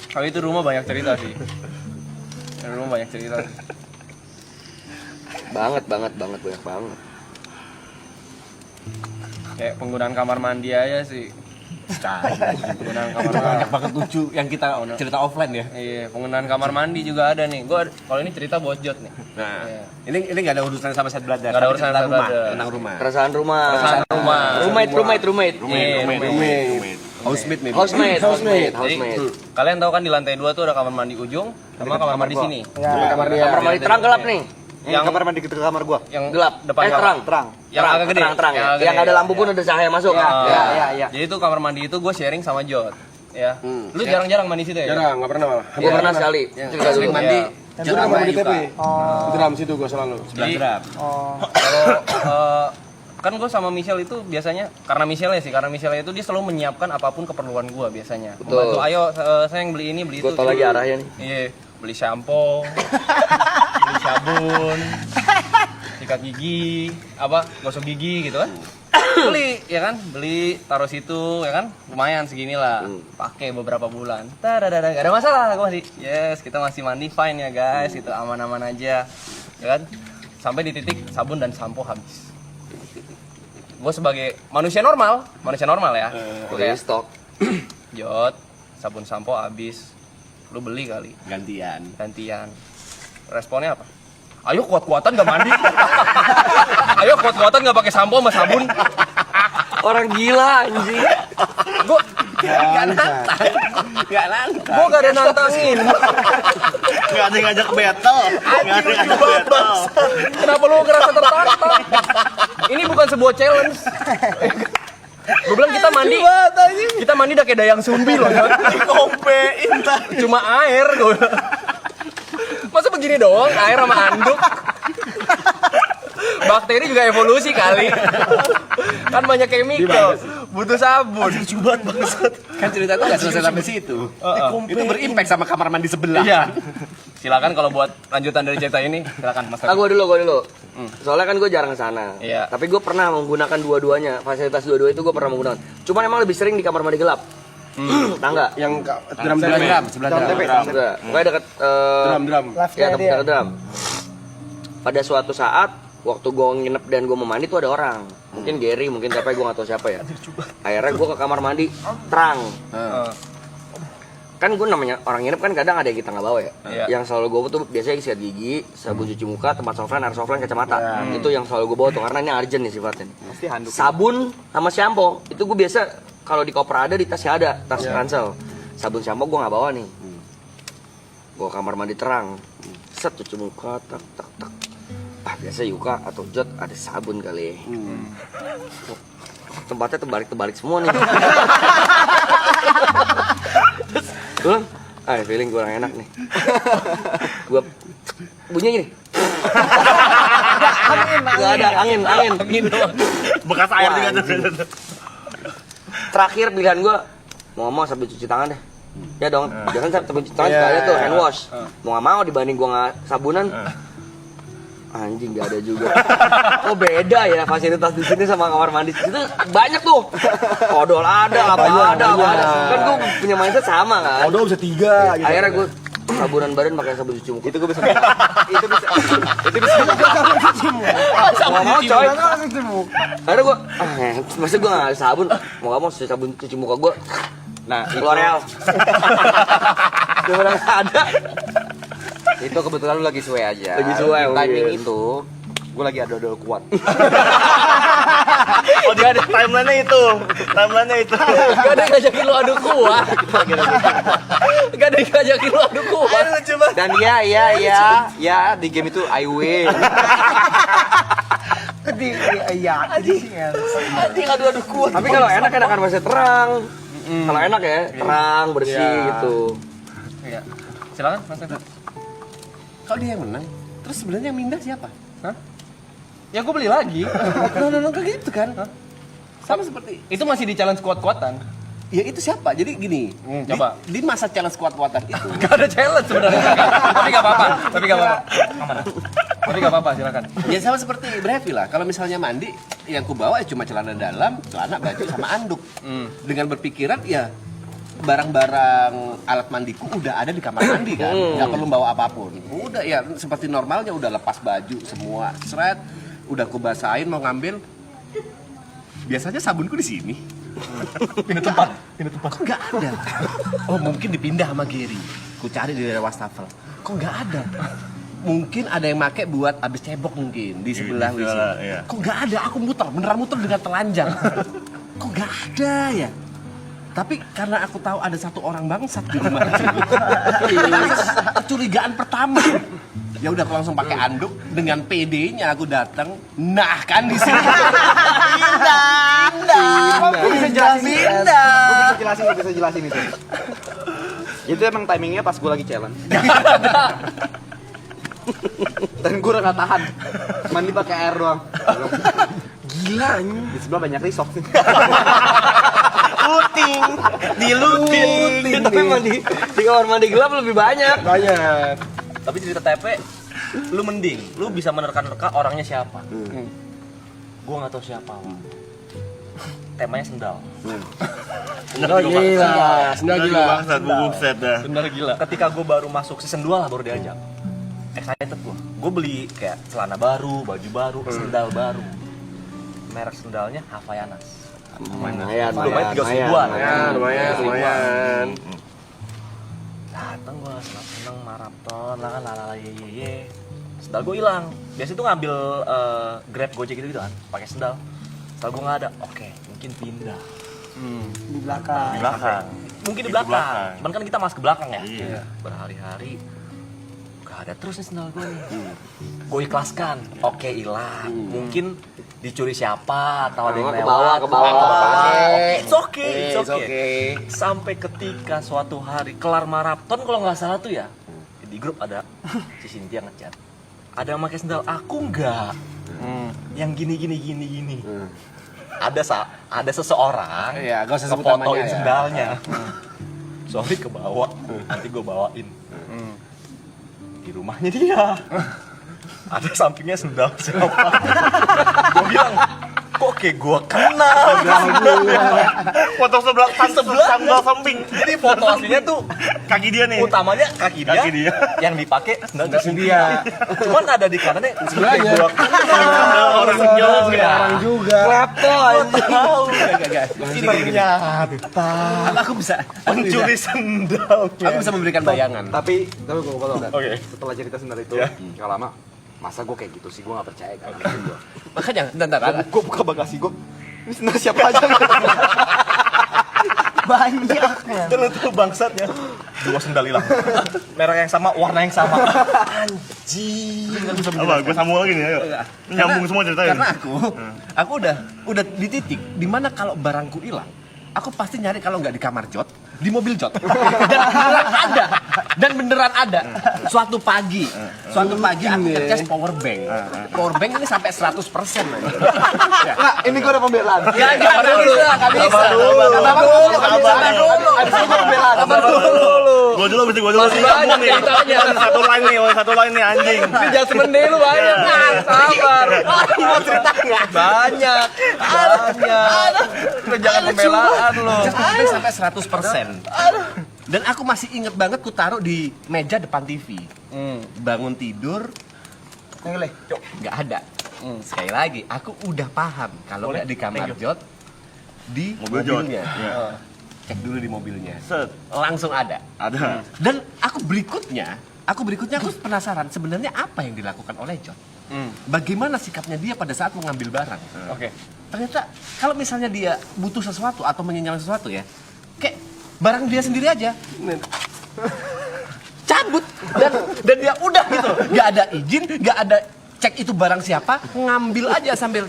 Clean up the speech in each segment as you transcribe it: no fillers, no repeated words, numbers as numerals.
Kalau itu rumah banyak cerita sih. Rumah banyak cerita. banget banyak banget. Kayak penggunaan kamar mandi aja sih. Penggunaan kamar mandi. Banyak banget lucu yang kita cerita offline ya. Iya, penggunaan kamar mandi juga ada nih. Gua kalau ini cerita bocot nih. Nah, Iya. ini nggak ada urusan sama set brother. Nggak ada tapi urusan tentang sama rumah, brother. tentang rumah. Perasaan rumah. Roommate. Iya, Housemate. Jadi, kalian tahu kan di lantai 2 tuh ada kamar mandi ujung sama kamar mandi sini. Ya, Kamar mandi terang gelap nih. Yang kamar mandi ke kamar gua. yang Gelap. depan Terang. Yang agak gede. Terang ya. agak Yang gede. ada lampu pun ada cahaya masuk. Ya. Jadi itu kamar mandi itu gue sharing sama Jod. Ya. Lu jarang-jarang mandi situ ya? Jarang, nggak pernah malah. Gua pernah sekali. Cerita Sering dulu. mandi. Itu kamar mandi TP. Di drum situ gua selalu. Jadi, Drum. kalau kan gue sama Michelle itu biasanya karena Michelle itu dia selalu menyiapkan apapun keperluan gue biasanya. Betul. Membantu, ayo saya yang beli ini beli Gua itu. tau lagi arahnya nih. Iya, beli shampoo, beli sabun, sikat gigi, gosok gigi gitu kan. Beli ya kan, beli taruh situ ya kan, lumayan segini lah. Pakai beberapa bulan. Gak ada masalah, gue masih yes, kita masih mandi fine ya guys, itu aman-aman aja. Ya kan? Sampai di titik sabun dan sampo habis. Gue sebagai manusia normal ya. Oke, stok. Jod, sabun sampo habis. Lu beli kali. Gantian. Responnya apa? Ayo kuat-kuatan gak mandi. Ayo kuat-kuatan gak pakai sampo sama sabun. Orang gila anjing. Gue gak nantang. Gue gak ada nantangin. Enggak ada yang ngajak battle. Enggak ada yang ngajak battle. Kenapa lu ngerasa tertantang? Ini bukan sebuah challenge. Gue bilang kita mandi udah kayak dayang sumbi loh. Kompein tadi. Cuma air gue. Masa begini doang air sama anduk? Bakteri juga evolusi kali. Kan banyak chemical, butuh sabun. Lucu banget bangsat. Kan cerita itu nggak selesai sampai situ. Itu berimpact sama kamar mandi sebelah. Iya. Silakan kalau buat lanjutan dari cerita ini, silakan Mas. Gua dulu. Soalnya kan gue jarang ke sana. Iya. Tapi gue pernah menggunakan dua-duanya. Fasilitas dua-dua itu gue pernah menggunakan. Cuman emang lebih sering di kamar mandi gelap. Tangga. Yang drum sebelah drum. Enggak. Pokoknya dekat Drum. ya dekat drum. Pada suatu saat waktu gue nginep dan gue mau mandi tuh ada orang. Mungkin Gary, mungkin siapa, gue gak tahu siapa ya. Akhirnya gue ke kamar mandi terang. Kan gue namanya orang nginep kan kadang ada yang kita nggak bawa ya. Iya. Yang selalu gue bawa tuh biasanya sikat gigi, sabun cuci muka, tempat softline, air softline, kacamata. Itu yang selalu gue bawa tuh karena ini urgent nih sifatnya. Pasti handuk. Sabun sama shampoo itu gue biasa kalau di koper ada, di tasnya ada, tas ransel. Sabun shampoo gue nggak bawa nih. Gue kamar mandi terang, set cuci muka, tak. Biasa Yuka atau Jod ada sabun kali. Tempatnya terbalik semua nih. Gue feeling kurang enak nih. Gue bunyinya gini. Gak ada angin. Bekas air juga tuh. Terakhir pilihan gue mau ngomong sambil cuci tangan deh. Ya dong, jangan sambil cuci tangan sekali tuh hand wash. Mau nggak mau dibanding gue nggak sabunan. Anjing gak ada juga. Oh beda ya fasilitas di sini sama kamar mandi. Itu banyak tuh. Odol ada, apa ada. Kan gue punya mindset sama kan. Odol bisa 3 gitu. Akhirnya gue sabunan badan pakai sabun cuci muka. Itu gue bisa. Itu bisa sabun cuci muka. Nggak mau coy. Sabun cuci muka. Akhirnya gue, masa gue nggak ada sabun. Mau nggak mau sabun cuci muka gue. Nah, L'Oreal. Sebenarnya ada. Itu kebetulan lu lagi suwe aja. Lagi suwe, Timing iya. itu gue lagi ada odol kuat. Oh dia ada timeline-nya itu. Gak ada yang ngajakin lu adu kuat. Gak ada yang ngajakin lu adu kuat. Dan ya di game itu I win. Aduh kuat. Tapi kalau enak enakan masih terang. Kalau enak ya, terang, bersih gitu. Iya. Silakan Mas Teguh. kalau dia yang menang, terus sebenarnya yang mindah siapa? Hah? Ya gue beli lagi. No, kayak gitu kan? Sama seperti Itu masih di challenge kuat-kuatan. ya itu siapa? Jadi gini, coba. di masa challenge kuat-kuatan itu Gak ada challenge sebenarnya. Tapi gak apa-apa. Tapi gak apa-apa, silakan. ya sama seperti Brevi lah. Kalau misalnya mandi, yang ku bawa cuma celana dalam, celana, baju sama anduk. Dengan berpikiran ya barang-barang alat mandiku udah ada di kamar mandi kan, nggak perlu bawa apapun. Udah ya seperti normalnya, udah lepas baju semua, seret, udah aku basahin mau ngambil. Biasanya sabunku di sini. Pindah tempat. Kok nggak ada? Oh mungkin dipindah sama Gary. Ku cari di daerah wastafel. Kok nggak ada? Mungkin ada yang make buat abis cebok mungkin di sebelah WC. Iya. Kok nggak ada? Aku beneran muter dengan telanjang. Kok nggak ada ya? Tapi karena aku tahu ada satu orang bangsat di rumah kecurigaan pertama. Ya udah aku langsung pakai anduk dengan PD-nya aku datang. Nah kan di sini. Gue bisa jelasin itu. Itu emang timingnya pas gue lagi challenge. Dan gue udah gak tahan. Mandi pakai air doang. Gila. Di sebelah banyak risok sih. Dilutin. Tapi mandi di kamar mandi gelap lebih banyak. Tapi cerita TP, lu mending, lu bisa menerka-nerka orangnya siapa. Gua nggak tahu siapa. Temanya sendal. Sendal gila. Bangsat, buset dah. Bener gila. Ketika gue baru masuk season 2 lah baru diajak. Excited gue. Gue beli kayak celana baru, baju baru, sendal baru. Merek sendalnya Havaianas. Lumayan. Lumayan. Dateng gue seneng maraton lah kan lalala ye. Sendal gue hilang. Biasa tuh ngambil Grab Gojek gitu kan, pakai sendal. Sendal gue nggak ada. Oke, mungkin pindah. Di belakang. Mungkin di belakang. Cuman kan kita masuk ke belakang ya. Iya. Berhari-hari gak ada terus nih sendal gue nih. Gue ikhlaskan. Oke, hilang. Mungkin dicuri siapa atau ada yang lewat. Ke bawah. It's okay. Sampai ketika suatu hari kelar maraton kalau nggak salah tuh ya, di grup ada si Cynthia ngechat. Ada yang pakai sendal, aku enggak. Yang gini. Ada seseorang Iya, gak usah sebut ngefotoin namanya ya. sendalnya. Sorry kebawa, nanti gue bawain. Di rumahnya dia. Ada sampingnya sendal siapa? Gue bilang, kok kayak gue kenal. Foto sebelah sandal samping. Jadi foto aslinya tuh Kaki dia nih. utamanya kaki dia. Yang dipakai sendal dia. Cuman ada di kanannya Sebelahnya. gua kenal Orang juga. Klepton. Tahu. Ternyata. Aku bisa. Pencuri sendal. Aku bisa memberikan bayangan. Tapi gue potong kan. Oke. Setelah cerita sendal itu, gak lama. Masa gue kayak gitu sih, gue gak percaya kan. Makanya, bentar. Gue buka bagasi gue. Ini sendal siapa aja? Banyak. Dan itu bangsatnya. 2 sendal hilang. Merek yang sama, warna yang sama. Anjing. Apa? Gue sambung lagi nih, ayo. Nyambung semua ceritanya. Karena aku udah di titik dimana kalau barangku hilang, aku pasti nyari kalau nggak di kamar Jot, di mobil Jot. Dan beneran ada. Suatu pagi aku ngecas power bank. Power bank ini sampai 100% man. Nah, ini gue udah pembelaan. Nggak bisa. Sabar dulu. Abis itu gue pembelaan. Gue dulu. Masih banyak nih. ceritanya. Satu line nih anjing. Judgment day lu banyak. Sabar. Mau cerita nggak? Banyak. Lu jangan pembelaan lu. Sampai 100%. Dan aku masih inget banget ku taruh di meja depan TV. Bangun tidur, nggak ada. Sekali lagi, aku udah paham kalau nggak di kamar Jot, di mobilnya. Cek dulu di mobilnya. Set. Langsung ada. Ada. Dan aku berikutnya aku penasaran sebenarnya apa yang dilakukan oleh Jot. Bagaimana sikapnya dia pada saat mengambil barang. Oke. Ternyata kalau misalnya dia butuh sesuatu atau menginginkan sesuatu ya, kayak barang dia sendiri aja cabut dan dia udah gitu, nggak ada izin, nggak ada cek itu barang siapa, ngambil aja sambil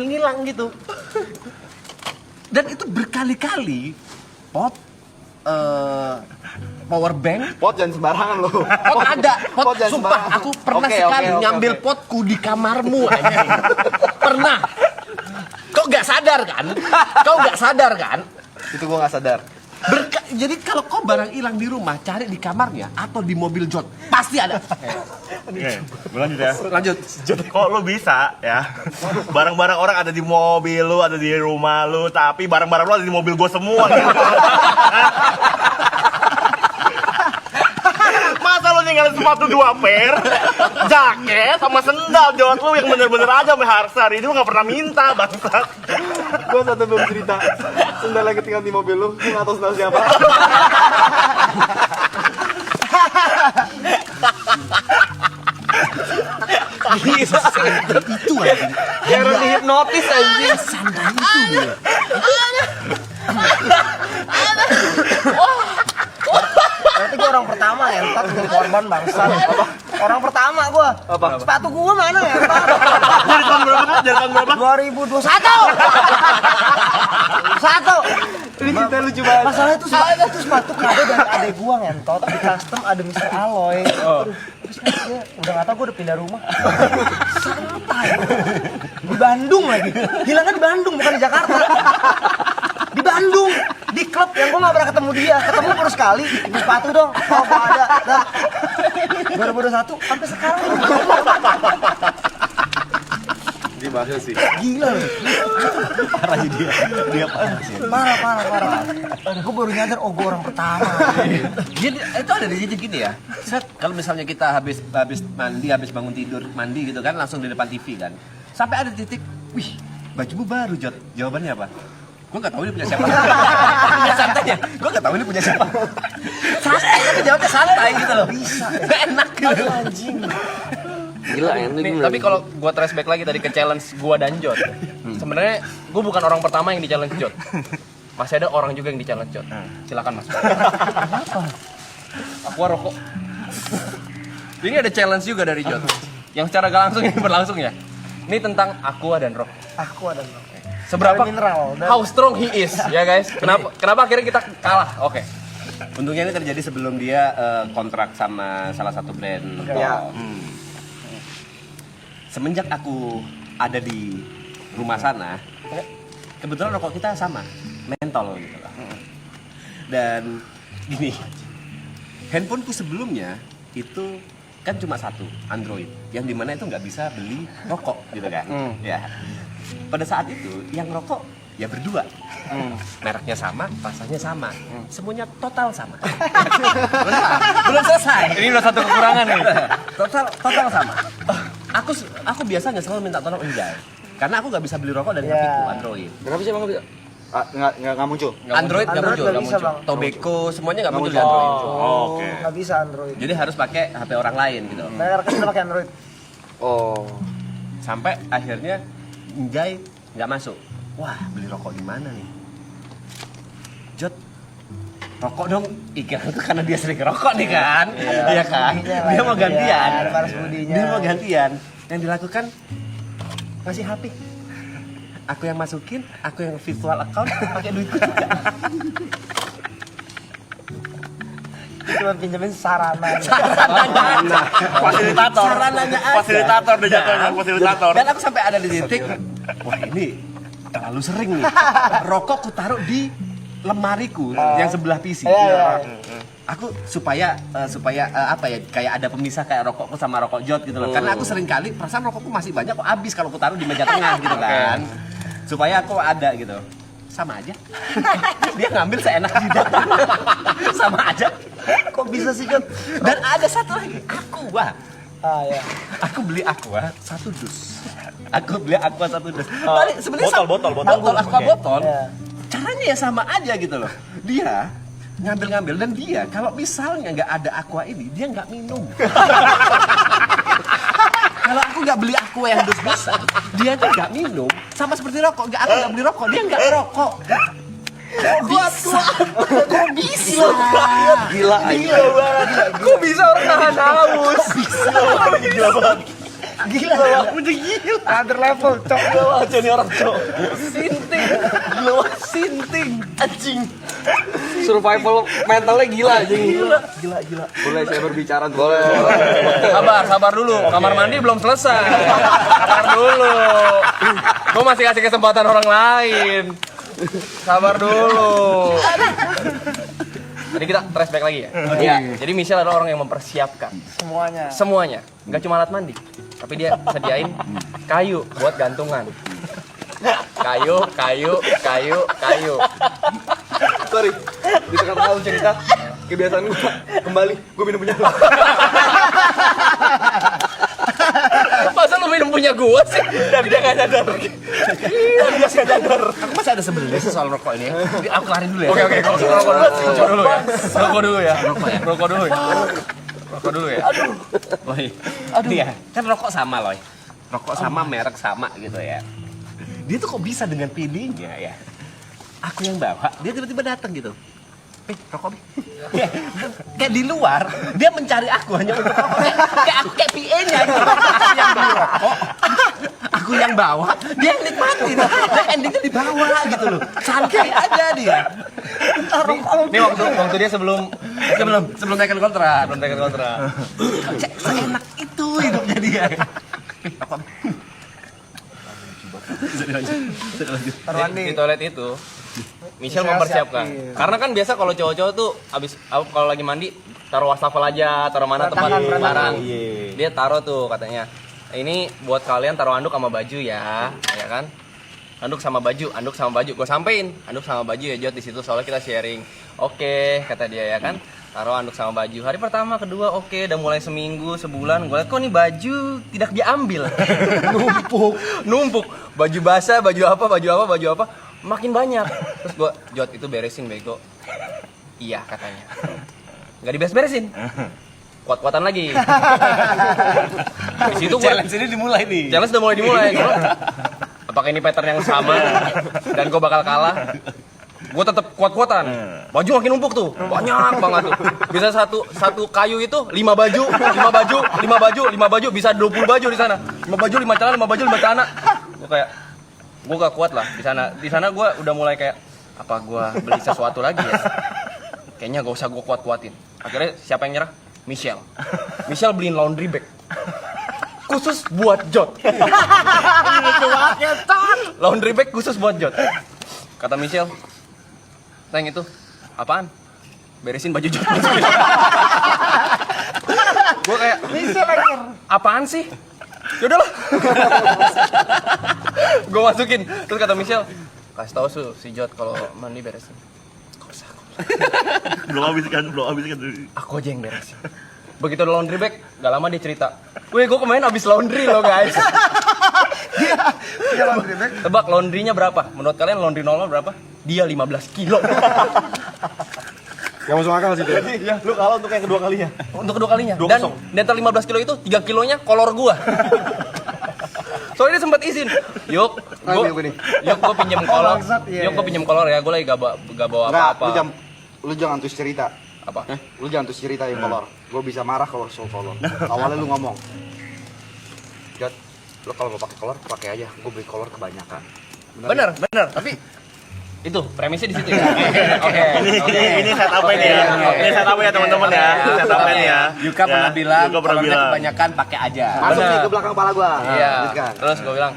ngilang gitu. Dan itu berkali-kali pot power bank. Pot jangan sembarangan lo. Pot ada, pot jangan sumpah sembarangan. aku pernah Oke, sekali oke, ngambil oke. potku di kamarmu anjing. Pernah. Kau nggak sadar kan? Itu gue gak sadar. Jadi kalau kau barang hilang di rumah, cari di kamarnya atau di mobil Jod, pasti ada. Oke, lanjut ya. Lanjut. Kok lu bisa ya? Barang-barang orang ada di mobil lu, ada di rumah lu, tapi barang-barang lu ada di mobil gua semua gitu. Masa lu ninggalin sepatu 2 pair, jaket sama sendal Jod lu yang bener-bener aja sama Harsar ini lu gak pernah minta bangsat. Gua satu belum cerita. Sendal yang ketinggalan di mobil lu, gua nggak tahu sendal siapa. Itu aja. Kayak orang dihipnotis anjing. Sandal itu dia. Berarti gua orang pertama ngentot jadi korban bangsa. Orang pertama gua. Apa? Sepatu gua mana ngentot? Jadi tahun berapa tuh? Jadi tahun berapa? 2021. Satu. Ini cerita lucu banget. Masalahnya itu sepatu kado dari adek gua ngentot. Di custom ada Mr. Aloy. Terus dia udah nggak tahu gua udah pindah rumah. Santai. Di Bandung lagi. Hilangnya di Bandung bukan di Jakarta. Di Bandung, di klub yang gue gak pernah ketemu dia. Ketemu baru sekali, di sepatu dong. Oh, gak ada. Dah. 2021 sampai sekarang. Dia bahasa sih. Gila loh. Parah dia. Dia parah sih. Parah. Gue baru nyadar, oh gue orang pertama. Jadi itu ada di sini gini ya. Set, kalau misalnya kita habis mandi, habis bangun tidur, mandi gitu kan, langsung di depan TV kan. Sampai ada titik, wih, bajumu baru Jod. Jawabannya apa? Gue gak tahu ini punya siapa. Santai ya, gue gak tahu ini punya siapa. Santai, tapi jawabnya santai gitu loh. Bisa, enak gitu. Anjing. Gila ya, Nih, tapi kalau gua flashback lagi tadi ke challenge gua dan Jod. Sebenarnya gua bukan orang pertama yang di challenge Jod. Masih ada orang juga yang di challenge Jod. Silakan Mas. Kenapa? Aku rokok. Ini ada challenge juga dari Jod. Yang secara gak langsung ini berlangsung ya. Ini tentang aqua dan rokok. Aku ada loh. Seberapa Mineral, dan- how strong he is, ya guys? Kenapa akhirnya kita kalah? Oke. Untungnya ini terjadi sebelum dia kontrak sama salah satu brand rokok. Ya. Semenjak aku ada di rumah sana, kebetulan rokok kita sama, mentol gitu lah. Dan gini, handphoneku sebelumnya itu kan cuma satu, Android, yang dimana itu nggak bisa beli rokok gitu kan. Ya. Pada saat itu yang rokok ya berdua, mereknya sama, rasanya sama, semuanya total sama. belum selesai. Ini udah satu kekurangan nih. Total sama. Aku biasanya selalu minta tolong Enjay, karena aku nggak bisa beli rokok dari HP-ku Android. Kenapa sih emang bisa? Nggak muncul. Android nggak muncul, nggak nggak bisa, muncul. Bang. Tobacco semuanya nggak muncul di Android. Oke. Nggak bisa Android. Jadi harus pakai HP orang lain gitu. Mereka kita pakai Android. Oh. Sampai akhirnya Enjay nggak masuk. Wah, beli rokok di mana nih? Jod, rokok dong. Iklan itu karena dia sering rokok nih kan? Iya kan? Dia mau gantian. Balas budinya. Dia mau gantian. Yang dilakukan ngasih HP. Aku yang masukin, aku yang virtual account, pakai duitku juga. Cuma pinjemin sarana. Fasilitator. Sarananya aja. Fasilitator deh jatuhnya, fasilitator. Dan aku sampai ada di titik, wah ini terlalu sering nih. Rokok ku taruh di lemariku yang sebelah PC. Aku supaya apa ya, kayak ada pemisah kayak rokokku sama rokok Jod gitu loh. Karena aku sering kali perasaan rokokku masih banyak kok habis kalau ku taruh di meja tengah gitu kan. Supaya aku ada gitu. Sama aja. Dia ngambil seenak jidat. Sama aja. Kok bisa sih, Jod? Dan ada satu lagi, Aqua. Ya. Aku beli Aqua 1 dus. Aku beli Aqua 1 dus. Tadi sebenarnya Botol. botol Aqua Oke. botol. Ya. Caranya ya sama aja gitu loh. Dia ngambil dan dia kalau misalnya nggak ada Aqua ini, dia nggak minum. Kalau aku nggak beli Aqua yang dus-dusan, dia tuh nggak minum. Sama seperti rokok, aku nggak beli rokok, dia nggak rokok. Bisa. Kok bisa? Gila. Kok bisa orang nahan haus? Gila banget. Gila. Udah gila. Other level, cok. Aja nih orang cok. Sinting. Anjing. Survival mentalnya gila anjing. Gila. Boleh saya berbicara? Boleh. Sabar dulu. Kamar mandi belum selesai. Sabar dulu. Gue masih kasih kesempatan orang lain. Sabar dulu. Jadi kita flashback lagi ya. Iya. Jadi Michelle adalah orang yang mempersiapkan semuanya. Nggak cuma alat mandi, tapi dia sediain kayu buat gantungan. Kayu. Sorry, di tengah-tengah lu cerita, kebiasaan gua kembali, gua minum punya lu. Masa lu minum punya gua sih? Dan dia nggak sadar. Aku masih ada sebenarnya soal rokok ini ya. Jadi aku kelarin dulu ya. Oke, kalau rokok dulu ya. Rokok dulu ya. Rokok dulu ya. Loy. Iya, kan rokok sama Loy. Rokok sama, merek sama gitu ya. Dia tuh kok bisa dengan pilihnya ya. Aku yang bawa, dia tiba-tiba datang gitu. Rokok nih. Kayak di luar, dia mencari aku hanya untuk rokok. Kayak aku kayak PA-nya gitu. Aku yang beli rokok, aku yang bawa, dia yang nikmatin. Dan endingnya dibawa gitu loh. Santai aja dia. Ini waktu dia sebelum Tekan kontrak. Seenak itu hidupnya dia. Rokok. Di toilet itu Michelle mempersiapkan. Karena kan biasa kalau cowok-cowok tuh abis kalau lagi mandi taruh wastafel aja, taruh mana tempat barang. Dia taruh tuh katanya. Ini buat kalian taruh anduk sama baju ya kan? Anduk sama baju. Gue sampein, anduk sama baju ya Jod di situ soalnya kita sharing. Oke, kata dia ya kan. Taruh anduk sama baju. Hari pertama, kedua oke, udah mulai seminggu, sebulan. Gue liat kok nih baju tidak diambil. Numpuk. Baju basah, baju apa. Makin banyak. Terus gue, Jod itu beresin bego. Iya katanya. Nggak diberes-beresin. Kuat-kuatan lagi. Di situ gue Challenge ini dimulai nih. challenge udah mulai dimulai. Apakah ini pattern yang sama dan gue bakal kalah? Gue tetap kuat-kuatan. Baju makin numpuk tuh, banyak banget tuh. Bisa satu kayu itu 5 baju, bisa 20 baju di sana. 5 baju, 5 celana. Gue gak kuat lah di sana. Di sana gue udah mulai kayak apa gue beli sesuatu lagi ya? Kayaknya gak usah gue kuat-kuatin. Akhirnya siapa yang nyerah? Michelle beliin laundry bag khusus buat Jod. Laundry bag khusus buat Jod. Kata Michelle, Teng itu apaan? Beresin baju Jod. Gue kayak apaan sih? Yaudahlah. Gue masukin. Terus kata Michelle, kasih tahu si Jod kalau mandi beresin. Belum habis kan. Aku aja yang beresin. Begitu ada laundry bag, gak lama dia cerita, weh gue kemarin abis laundry loh guys. Dia laundry bag. Tebak laundrynya berapa? Menurut kalian laundry normal berapa? Dia 15 kilo. Gak masuk akal sih itu. Ya, lu kalah untuk yang kedua kalinya. Untuk kedua kalinya. 2-0. Dan di antara 15 kilo itu 3 kilonya kolor gua. Soalnya dia sempat izin. Yuk, gue pinjam kolor. Yuk, gue pinjam kolor ya. Gue lagi gak bawa apa-apa. Lu jangan terus cerita. Apa? Lu jangan terus cerita yang kolor. Gue bisa marah kalau soal kolor. Awalnya lu ngomong, Jod, lu kalau mau pakai kolor pakai aja. Gue beli kolor kebanyakan. Bener. Tapi itu premisnya di situ ya. Oke. Ini setup-nya ya. Ini setup-nya teman-teman ya. Setup-nya ya. Yuka pernah bilang, Yuka pernah kalau bilang. kebanyakan pakai aja. Masuk Bener. nih ke belakang kepala gue. Iya. Terus gue bilang,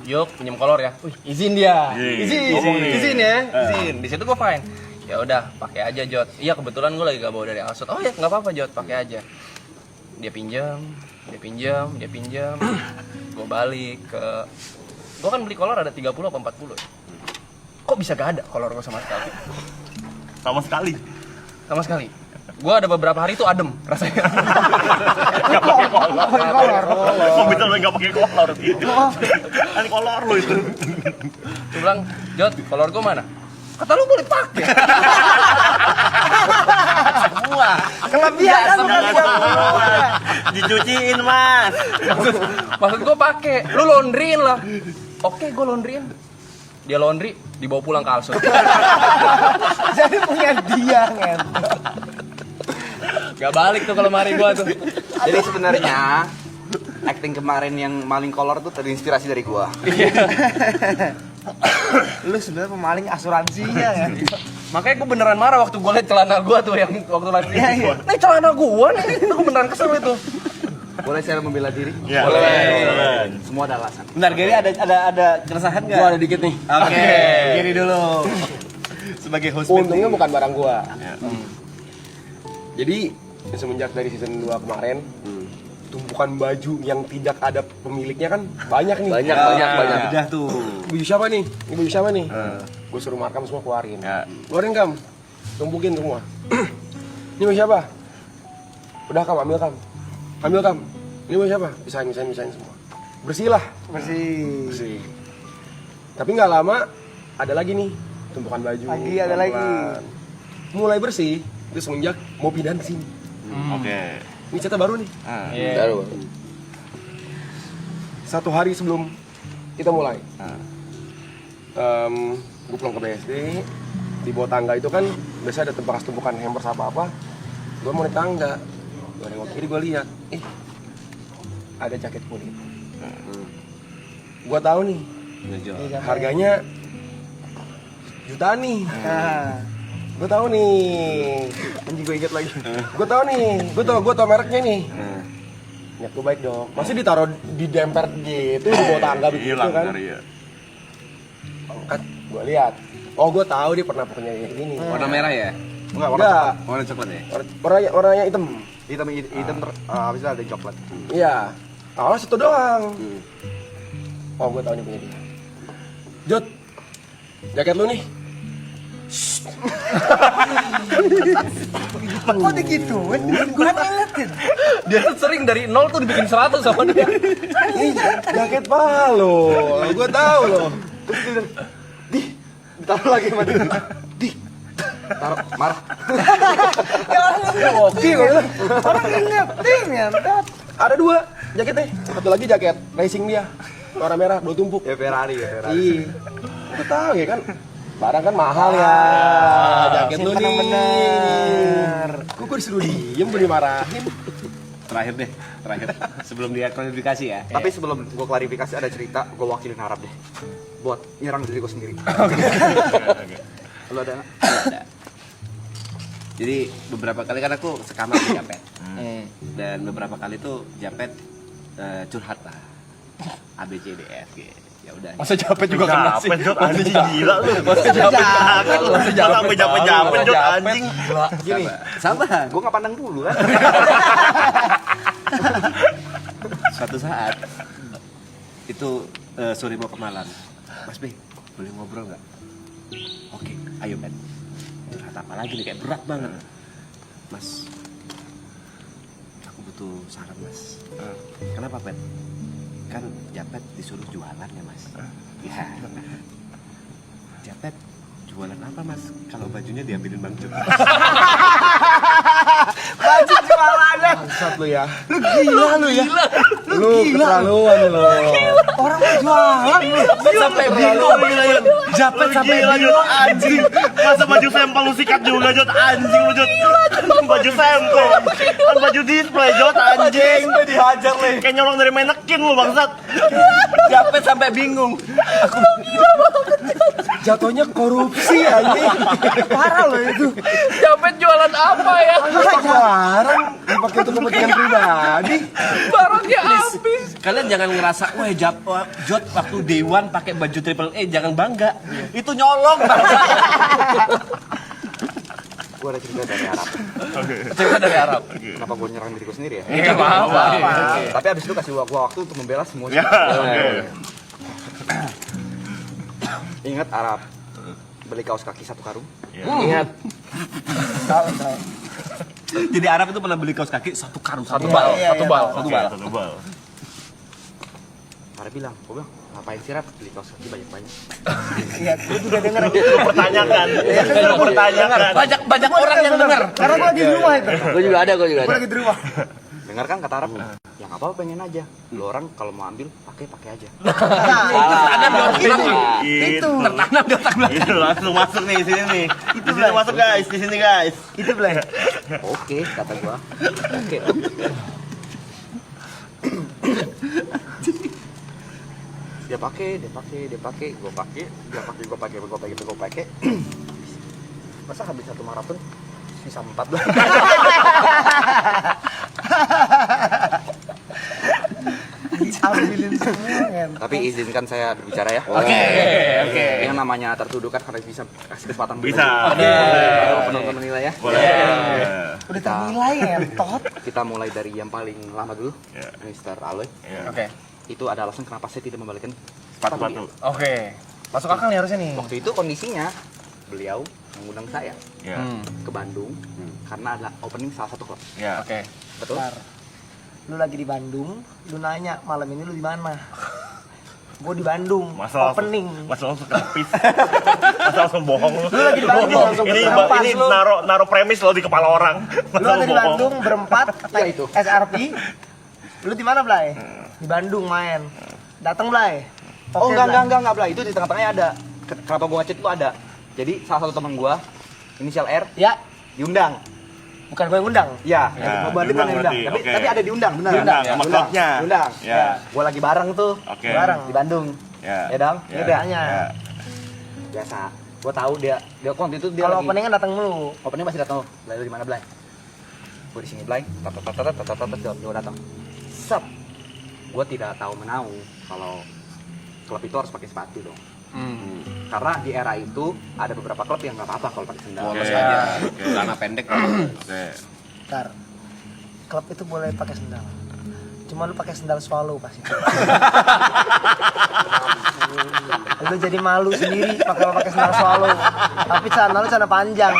yuk pinjam kolor ya. Izin dia. Izin ya. Izin. Di situ gue fine. Ya udah, pakai aja Jod. Iya kebetulan gue lagi gak bawa dari Alsut. Oh ya nggak apa-apa Jod, pakai aja. Dia pinjam. Gue balik ke. Gue kan beli kolor ada 30 apa 40. Kok bisa gak ada kolor gue sama sekali? Sama sekali. Gue ada beberapa hari itu adem rasanya. Gak pakai kolor. Kok bisa lu gak pakai kolor gitu? Kan kolor lu itu. Gue bilang, Jod, kolor gue mana? Kata lu boleh pakai. Semua. Kelebihan lu Dicuciin mas. Maksud gue pakai. Lu laundryin lah. Oke, gue laundryin. Dia laundry, dibawa pulang ke Alsut. Jadi punya dia kan. Gak balik tuh kalau mari gua tuh. Jadi sebenarnya acting kemarin yang maling kolor tuh terinspirasi dari gua. Lu sebenarnya pemaling asuransinya kan. Makanya gua beneran marah waktu gua liat celana gua tuh yang waktu lagi. Nih celana gua nih, itu gua beneran kesel itu. Boleh saya membela diri? Ya, Boleh. Semua ada alasan. Bentar, Gary ada keresahan nggak? Gua ada dikit nih. Oke. Gary dulu. Sebagai hostman. Untungnya bukan barang gua. Ya. Jadi semenjak dari season 2 kemarin, tumpukan baju yang tidak ada pemiliknya kan banyak nih. Banyak. Udah tuh. Baju siapa nih? Ini baju siapa nih? Gue suruh Markam semua keluarin. Ya. Keluarin Kam, tumpukin semua. Ini baju siapa? Udah Kam, ambil Kam. Ambil Kam. Ini baju siapa? Misahin semua. Bersih lah. Bersih. Tapi nggak lama ada lagi nih tumpukan baju. Pelan-pelan. Mulai bersih itu semenjak mau pindah ke sini. Oke. Ini cerita baru nih. Baru. 1 hari sebelum kita mulai. Gue pulang ke BSD, di bawah tangga itu kan biasa ada bekas tumpukan hampers apa-apa. Gue mau naik tangga, gue nengok kiri, gue lihat, ada jaket kulit. Gue tahu nih, harganya jutaan nih. Gue tahu nih, anjing gue inget lagi. Gue tahu nih, gue tahu mereknya nih. Niat gue baik dong. Masih ditaruh di demper gitu di bawah tangga begitu Hilang kan? dari ya. Angkat, gue lihat. Oh, gue tahu dia pernah punya kayak gini. Warna merah ya? Enggak, warna Enggak, Warna coklat ya? warnanya hitam. hitam habis itu ada coklat. Iya. Awalnya satu doang. Oh, gue tahu nih punya dia. Jod, jaket lu nih. Kok digituin? Gue ingetin. Dia tuh sering dari 0 tuh dibikin 100 sama dia. Ini jaket palo. Gue tahu loh. Ditaruh lagi sama dia. Taruh, marah. Oke, gue bilang. Orang ingetin ya. Ada 2 jaketnya. Satu lagi jaket racing dia. Warna merah, 2 tumpuk. Ya Ferrari. Iya. Gue tahu ya kan. Barang kan mahal ya. Jaket lu nih. Bener. Gue disuruh diem, gue dimarahin. Terakhir deh, sebelum dia klarifikasi ya. Tapi sebelum gue klarifikasi ada cerita, gue wakilin Arab deh. Buat nyerang diri gue sendiri. Lu ada nggak? Ada. Jadi beberapa kali kan aku sekamar di Japet. Dan beberapa kali tuh Japet curhat lah. A B C D E F G. Ya udah. Masa Japet juga kena sih? Capek Jod, anjing gila lu. Masa Japet Masa sampai capek-capek Jod, anjing. Gini, Sabar. gue nggak pandang dulu kan. Suatu saat itu sore mau ke Malang. Mas B, boleh ngobrol nggak? Oke, ayo Ben. Curhat apa lagi nih, kayak berat banget. Mas, aku butuh saran Mas. Kenapa Ben? Kan Japet disuruh jualan ya Mas. Ya. Japet jualan apa Mas? Kalau bajunya diambilin Bang Jod. Baju jualannya. Bangsat lu ya. Lu gila lu ya. Lu keterlaluan lu. Orang mau jualan lu. Sampai bingung. Japet sampai bingung anjing. Masa baju sampel lu sikat juga Jod, anjing lu Jod. Baju sampel. Kan baju display Jod, anjing. Dihajar nih. Kayak nyolong dari manekin lu bangsat. Japet sampai bingung. Jatuhnya korupsi anjing. Parah loh itu. Japet jualan apa ya? Barang dipakai untuk kepentingan pribadi. Barangnya habis. Kalian jangan ngerasa, wah Jod waktu day one pakai baju triple A, jangan bangga. Itu nyolong bangsa. Gue ada cerita dari Arab. Cerita dari Arab. Kenapa gue nyerang diri gue sendiri ya? Iya, apa-apa. Tapi abis itu kasih gue waktu untuk membela semua. Ya, oke. Ingat Arab beli kaos kaki 1 karung. Ingat. Jadi Arab itu pernah beli kaos kaki 1 karung, 1 Bal, Iya, satu iya, bal. Satu bal. Arab bilang, gue bilang ngapain sih Rap beli kaos kaki banyak-banyak? Iya, gue juga denger. Lu pertanyakan. Lu pertanyakan. Banyak orang yang dengar. Karena gue lagi di rumah itu. Gue juga ada. Gue lagi di rumah. Dengar kan kata Arab? Ya nggak apa-apa, pengen aja. Lu orang kalau mau ambil pakai aja. Ada di otak kita. Itu. Tertanam di otak belakang. Itu langsung masuk nih sini nih. Di sini masuk guys, di sini guys. Itu belai. Oke, kata gua. Oke. Dia pakai, gua pakai. Masa habis 1 maraton sisa 4 lah. Ambilin semua kan. Tapi izinkan saya berbicara ya. Oke. Yang namanya tertuduh kan harus bisa kasih kesempatan dulu. Bisa. Kalau penonton menilai ya. Boleh. Udah ternilai ya, Tot. Kita mulai dari yang paling lama dulu, Ya. Mr. Aloy. Ya. Oke. Itu ada alasan kenapa saya tidak membalikkan sepatu dia. Sepatu. Oke. Masuk akal nih harusnya nih. Waktu itu kondisinya beliau mengundang saya Ya. ke Bandung karena ada opening salah satu klub. Ya. Oke. Betul? Bentar. Lu lagi di Bandung, lu nanya malam ini lu di mana? Gue di Bandung, opening. Masa langsung kepis. Masa langsung bohong lu. Lu lagi di Bandung, langsung Ini berempat, ini lu. naro premis lo di kepala orang. Lu Masa ada di bohong. Bandung berempat, Ya, itu. SRP. Lu di mana, Blay? Di Bandung main. Datang, Blay. Oh Oke, enggak, Blay. Itu di tengah-tengahnya ada. Kenapa gua ngechat itu ada. Jadi salah satu teman gua inisial R Ya, diundang. bukan gue yang undang. Iya, Ya, Bali diundang diundang. berarti, Tapi, oke. tapi ada diundang, benar. Diundang sama klubnya. Diundang. Ya. Gua lagi bareng tuh. Oke. Bareng. Di Bandung. Ya. Ya, Dang. Ya. Ya udah. Tanya. Ya. Biasa. Gua tahu dia waktu itu dia Kalau lagi opening kan datang mulu. opening masih datang. Lalu di mana, Blay? Gua di sini, Blay. Dia datang. Sep. Gua tidak tahu menau kalau klub itu harus pakai sepatu dong. Karena di era itu ada beberapa klub yang nggak apa-apa kalau pakai sendal. Polos aja, celana pendek. Oke. Ntar, klub itu boleh pakai sendal. Cuma lu pakai sendal swallow pasti. Lu jadi malu sendiri pakai sendal swallow. Tapi celana lu celana panjang.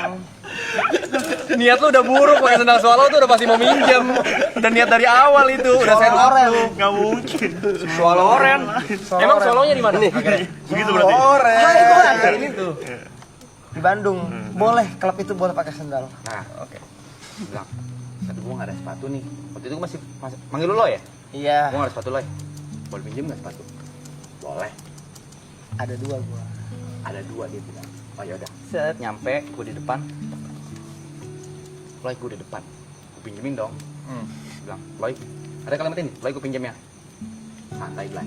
Niat lu udah buruk pakai sendal swallow tuh udah pasti mau minjem. Dan niat dari awal itu udah set up Oren. lu. Nggak mungkin. Swallow oren. Emang swallownya di mana? Begitu berarti. Nah, itu ada ini tuh. Di Bandung, boleh klub itu boleh pakai sendal. Nah, oke. Bilang, tapi gua nggak ada sepatu nih. Waktu itu gua masih manggil lu lo ya? Iya, Gua nggak ada sepatu lo ya? Boleh pinjem nggak sepatu? Boleh. ada dua gua. Ada dua dia bilang. Oh ya udah. Set nyampe gua di depan. Loy gua di depan. Gua pinjemin dong. Bilang, Loy, ada kalimat ini. Loy gua pinjem ya. Santai, Blay.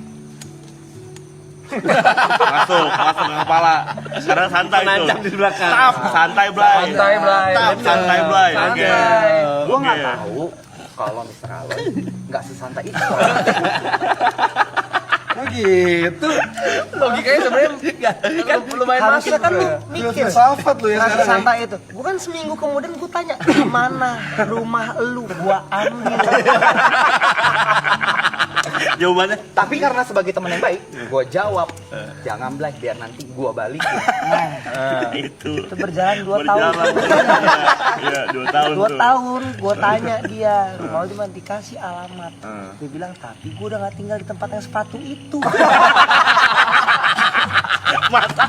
Masuk ke kepala. Karena santai tuh. Di belakang. Tap, santai Blay. Santai, Blay. Tap, santai Blay. Oke. Santai. Gua nggak Oke. tahu kalau Mr. Aloy nggak sesantai itu. Gitu. Logikanya sebenarnya kan lumayan Harusnya masuk. kan lu mikir Filsafat lu ya rasa sekarang. santai itu. Gua kan seminggu kemudian gua tanya, di mana rumah lu? Gua ambil. Jawabannya Tapi karena sebagai teman yang baik, gua jawab, jangan Blay, biar nanti gua balik. itu. Itu berjalan 2 tahun. Iya, 2 tahun 2 tuh. tahun gua tanya dia, rumah lu di mana? Dikasih alamat. Dia bilang, tapi gua udah gak tinggal di tempat yang sepatu itu. Masa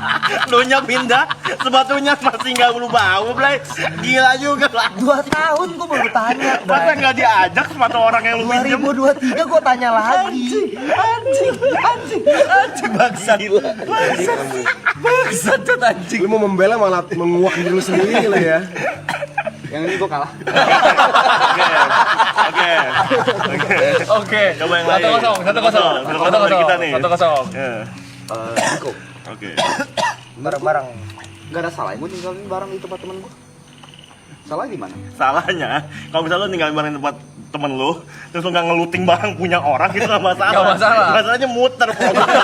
lu nya pindah, sepatunya masih nggak lu bau, Blay. Gila juga lah. 2 tahun gua baru tanya. Masa nggak diajak sepatu orang yang lu pinjem? 2023 gua tanya lagi. Bangsat. Bangsat tuh anjing. Lu mau membela malah menguak diri lu sendiri lu ya. Yang ini gua kalah. Oke. Oke. Coba yang lain. 1-0. 1-0 dari kita nih. 1-0. Ya. Niko, Oke. Bareng-bareng. nggak ada salahnya gua tinggalin barang di tempat temen gua. Salah di mana? Salahnya, kalau misalnya lu ninggalin barang di tempat temen lu, terus lu nggak ngeluting barang punya orang, itu nggak masalah. Nggak masalah. Masalahnya muter produknya.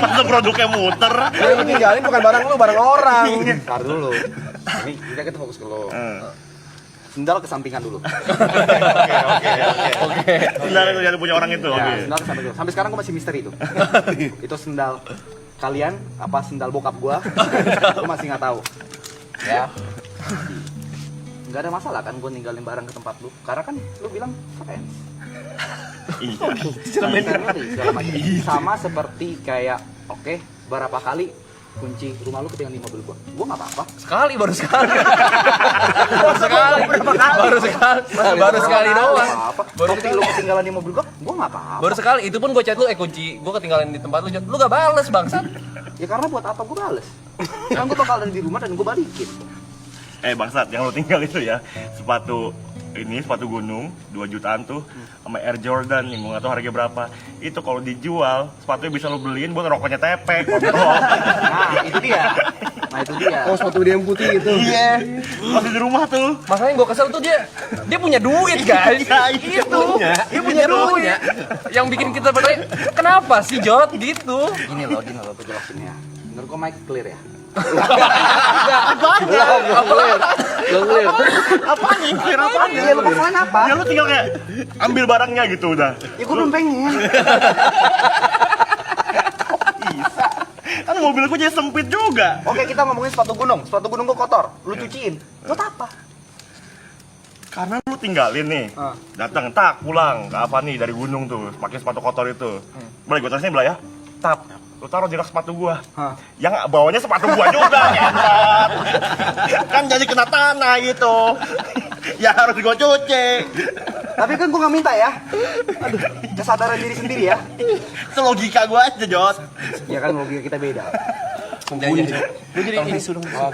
Masa produknya muter. Yang lu tinggalin bukan barang lu, barang orang. Ntar dulu. Ini kita fokus ke lo. Eh. Sendal kesampingan dulu. Sendal itu jadi punya orang itu. Ya, Oke. sendal kesampingan dulu. Sampai sekarang gua masih misteri itu. Itu sendal kalian apa sendal bokap gua? Gua masih nggak tahu. Ya. Nggak ada masalah kan gua ninggalin barang ke tempat lu. Karena kan lu bilang friends. Iya. Segala macam. Sama seperti kayak oke, berapa kali kunci rumah lu ketinggalan di mobil gua nggak apa-apa. Sekali baru sekali. Baru sekali doang. Apa? Kopi lu ketinggalan di mobil gua nggak apa-apa. Baru sekali, itu pun gue chat lu, kunci gue ketinggalan di tempat lu, Jod. Lu gak bales bangsat. Ya karena buat apa gua bales? Kan gua bakal ada di rumah dan gua balikin. Bangsat, yang lo tinggal itu ya sepatu gunung 2 jutaan tuh sama Air Jordan nih, gua nggak tahu harga berapa. Itu kalau dijual sepatunya bisa lo beliin buat rokoknya tepek. Nah, itu dia. Nah itu dia. Oh, sepatu dia yang putih itu. Iya. Masih di rumah tuh. Masalahnya gue kesel tuh dia punya duit guys. Iya, Itu dia punya duit. Yang bikin kita bertanya kenapa sih Jot gitu? Gini loh, gue jelasin ya. Menurut gue mic clear ya. Belum clear. Apaan nih? Clear apaan ya? Iya, lu masalahnya apa? Ya lu tinggal kayak ambil barangnya gitu udah. Ya gue belum pengen. Bisa. Kan mobil gue jadi sempit juga. Oke, kita ngomongin sepatu gunung. Sepatu gunung gue kotor, lu cuciin. Buat apa? Karena lu tinggalin nih. Datang tak pulang ke apa nih dari gunung tuh, pakai sepatu kotor itu. Boleh gue terusin belah ya? Tap. Lu taruh di rak sepatu gua. Yang bawahnya sepatu gua juga, ngentot. Kan jadi kena tanah gitu. Ya harus gua cuci. Tapi kan gue gak minta ya. Aduh, kesadaran diri sendiri ya. Itu logika gua aja, Jot. Ya kan logika kita beda.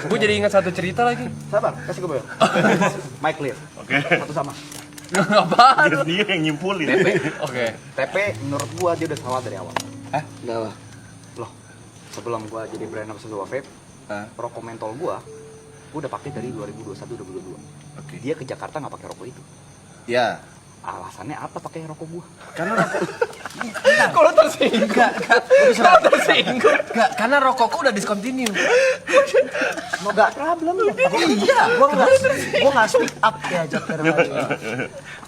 Gue jadi ingat satu cerita lagi. Sabar, kasih gue bel. Mic clear. Oke. Satu sama. Apaan? Dia sendiri yang nyimpulin. Oke. TP menurut gua dia udah salah dari awal. Kenapa? Loh, sebelum gua jadi brand ambassador vape, rokok mentol gua udah pakai dari 2021-2022. Oke. Dia ke Jakarta nggak pakai rokok itu. Ya. Alasannya apa pakai rokok gua? Kalau tersinggung. Kalau tersinggung. Enggak, karena rokokku udah discontinue. Mau gak problem ya? Iya. Gua nggak speak up ya Jot dari tadi.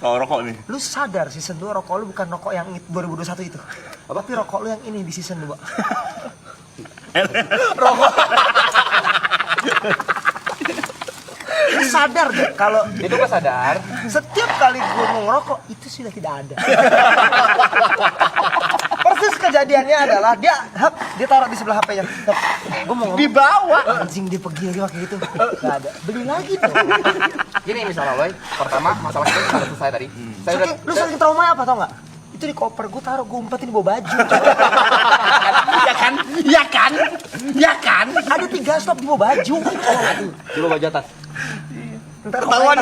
Kalau rokok nih. Lu sadar season 2 rokok lu bukan rokok yang 2021 itu. Tapi rokok lu yang ini di season 2. Lu sadar deh kalau Itu gua sadar. setiap kali gue mau ngerokok itu sudah tidak ada. Persis kejadiannya adalah dia taruh di sebelah HP-nya. Gue mau dibawa. Anjing dia pergi lagi pakai itu. Gak ada. Beli lagi tuh. Gini misalnya loh, pertama masalah itu sudah selesai tadi. Saya udah Lu saking trauma apa tau nggak? Itu di koper gue taruh, gue umpetin di bawah baju. Ya kan? Ada 3 stop di bawah baju. coba baju atas. Ntar ketahuan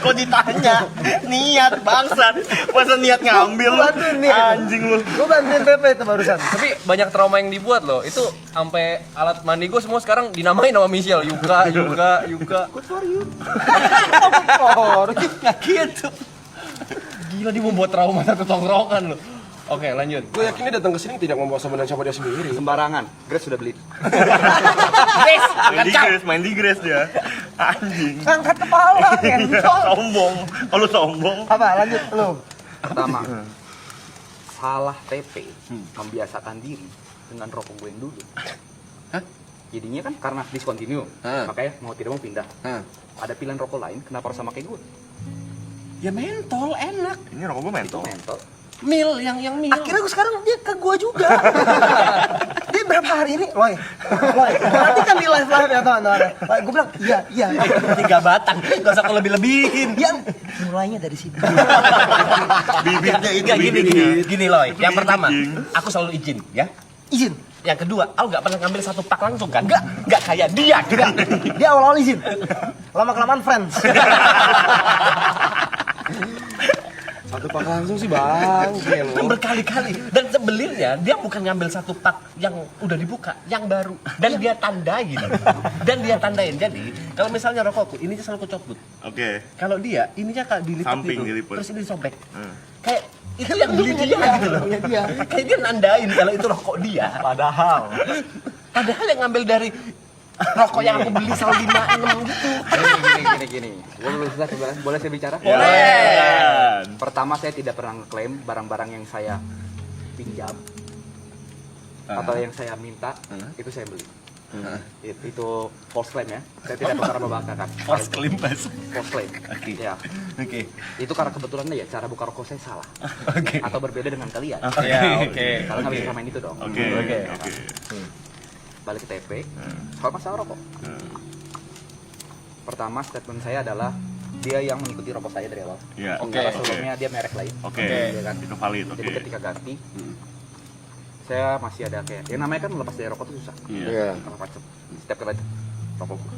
Kok ditanya? Niat bangsat. Masa niat ngambil lu? Bantuin nih. Anjing lu. Gue bantuin PP itu barusan. Tapi banyak trauma yang dibuat loh. Itu sampai alat mandi gue semua sekarang dinamain nama Michelle. Yuka. Good for you. Nggak gitu. Gila dia membuat trauma satu tongkrongan loh. Oke lanjut. Gue yakin dia datang ke sini tidak membawa sabun dan shampoo dia sendiri. Sembarangan. Grace sudah beli. Main di Grace dia. Anjing. Angkat kepala, ngentot. Sombong. Kalau sombong. Apa lanjut lu? Pertama, salah TP membiasakan diri dengan rokok gue yang dulu. Jadinya kan karena discontinue, makanya mau tidak mau pindah. Ada pilihan rokok lain, kenapa harus sama kayak gue? Ya mentol enak. Ini rokok gue mentol. Mental. Mil yang mil. Akhirnya gue sekarang dia ke gue juga. Dia berapa hari ini? Loy, nanti kan di live ya teman-teman. Gue bilang, iya. 3 batang. Gak usah kau lebih-lebihin. Dia mulainya dari situ. Bibitnya itu Enggak gini loh. Yang pertama, Anjing. aku selalu izin ya. Izin. Yang kedua, aku nggak pernah ngambil 1 pak langsung kan? Nggak kayak dia. Dia awal-awal izin. Lama-kelamaan friends. 1 pak langsung sih bang. Dan berkali-kali. Dan sebelumnya dia bukan ngambil 1 pak yang udah dibuka, yang baru. Dan dia tandain. Jadi kalau misalnya rokokku, ininya selalu kucopot. Oke. Kalau dia, ininya kayak dilipat Samping gitu. dilipet. Terus ini disobek. Kayak itu yang beli dia gitu loh. Kayak dia nandain kalau itu rokok dia. Padahal yang ngambil dari rokok yang aku beli selalu 5-6 gitu. Gini. Gue belum selesai, boleh saya bicara? Boleh. Pertama, saya tidak pernah ngeklaim barang-barang yang saya pinjam atau yang saya minta itu saya beli. Itu false claim ya. Saya tidak pernah membanggakan. Force claim pas. False claim. Oke. Ya. Oke. Itu karena kebetulan ya cara buka rokok saya salah Oke. atau berbeda dengan kalian. Ya oke. Kalian nggak bisa main itu dong. Oke. Balik ke TP. Soal masalah rokok. Pertama statement saya adalah dia yang mengikuti rokok saya dari awal. Iya. Sementara sebelumnya dia merek lain. Oke. Ya kan? Itu valid. Oke. Jadi ketika ganti, saya masih ada kayak, ya namanya kan melepas dari rokok itu susah. Iya. Apa macam. Setiap kali rokok gua.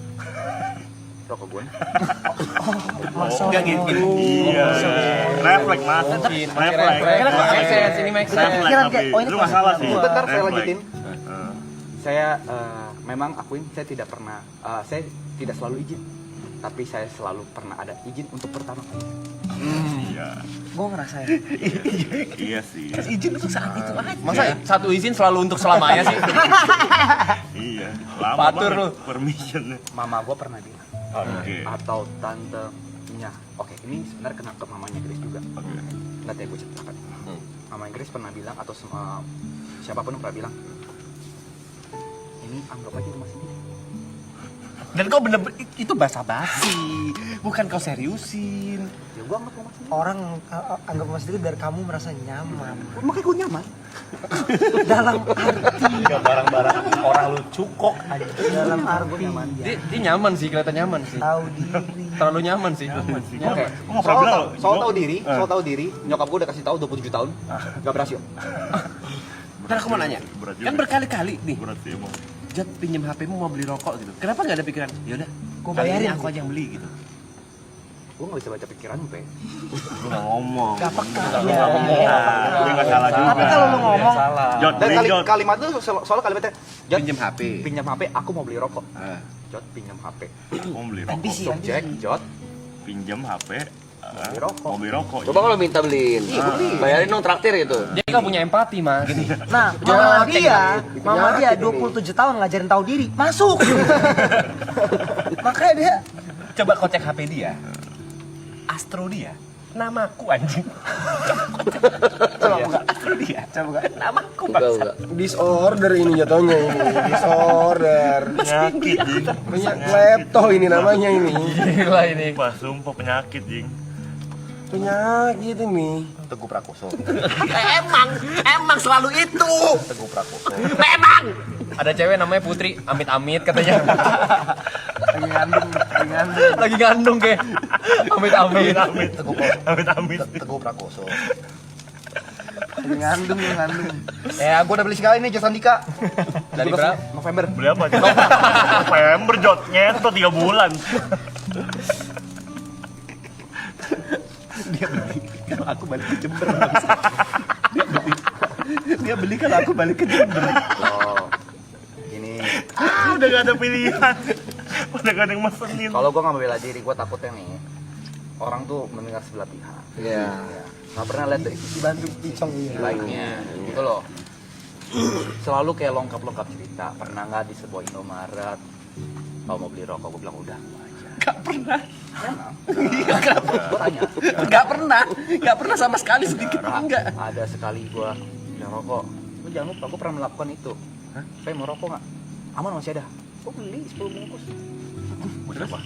rokok gue. Enggak gitu. Iya. Refleks mas. Refleks. Make sense, ini make sense. Refleks Pikiran tapi kayak, oh, ini lu nggak salah sih. Bentar saya Refleks. lanjutin. Saya memang akuin saya tidak pernah, saya tidak selalu izin, tapi saya selalu pernah ada izin untuk pertama kali. Iya. Gue ngerasain. Iya sih. Izin tuh saat itu aja. Masa satu izin selalu untuk selamanya sih? Iya. Lama Patur banget lu. permissionnya. Mama gue pernah bilang, Oke. atau tantenya. Oke, ini sebenarnya kena ke mamanya Grace juga. Oke. Nanti gue ceritakan. Mamanya Grace pernah bilang atau siapapun pernah bilang, ini anggap aja rumah sendiri. Dan kau bener-bener itu basa-basi, bukan kau seriusin. Ya gue anggap rumah sendiri. Orang anggap mas itu biar kamu merasa nyaman. Makanya gue nyaman. Dalam arti, Barang-barang orang lu cukok aja. dalam arti nyaman. Dia nyaman sih, kelihatan nyaman sih. tahu diri. Terlalu nyaman sih. Oke. Gua nggak pernah bilang loh. Soal tahu diri, nyokap gue udah kasih tahu 27 tahun, gak berhasil. Kan aku mau nanya, Berat juga. kan berkali-kali nih, Berat sih emang. Jat pinjem HP-mu mau beli rokok gitu. Kenapa nggak ada pikiran? Yaudah, Gua kali ini bayarin. aku aja yang beli gitu. Gue gak bisa baca pikiran lu, Pe. Lu nggak ngomong. Gak peka. Lu nggak ngomong. Lu nggak salah juga. Tapi kalau lu ngomong, Jod, Dan beli Jod. kalimat itu soal kalimatnya, Jod, Pinjem HP. pinjam HP, aku mau beli rokok. Ah. Jod, pinjam HP. Mau beli rokok. ambisi, Subjek, Jod, Pinjam HP. beli rokok. Mau beli rokok. Coba kalau minta beliin. Iya, gua beli. Bayarin dong traktir gitu. Dia nggak punya empati, Mas. nah, mama dia 27 tahun ngajarin tahu diri, masuk. Makanya dia Coba kau cek HP dia, Astro dia, namaku anjing. Coba buka Astro dia, coba buka namaku Enggak, bangsa. enggak. Disorder ini jatuhnya ini. Disorder. Penyakit, Jing. Banyak klepto ini namanya ini. Gila ini. Wah, sumpah penyakit, Jing. Penyakit ini. Teguh Prakoso. emang selalu itu. Teguh Prakoso. Memang. Ada cewek namanya Putri, amit-amit katanya. lagi ngandung. Lagi ngandung kayak. Amit-amit. Amit-amit. Teguh Prakoso. Lagi ngandung. Ya, gua udah beli sekali nih Jos Andika. Dari berapa? November. Beli apa, Jod? November, Jod. Nyeto 3 bulan. Dia beli kalau aku balik ke Jember. Dia beli kalau aku balik ke Jember. Oh, ini. Udah gak ada pilihan. Udah gak ada yang mesenin. Kalau gue nggak membela diri, gue takutnya nih orang tuh mendengar sebelah pihak. Iya. Ya. Nggak pernah lihat dari sisi Bandung picong ini. baiknya, gitu loh. Selalu kayak lengkap cerita. Pernah nggak di sebuah Indomaret? Kalau mau beli rokok, gue bilang udah. Gua aja. Gak pernah. Emang? Kenapa? Gue tanya. Gak pernah sama sekali sedikit pun enggak. Ada sekali gue bilang rokok. Lu jangan lupa, gue pernah melakukan itu. Saya mau rokok nggak? Aman masih ada. Gue beli 10 bungkus. Buat apa?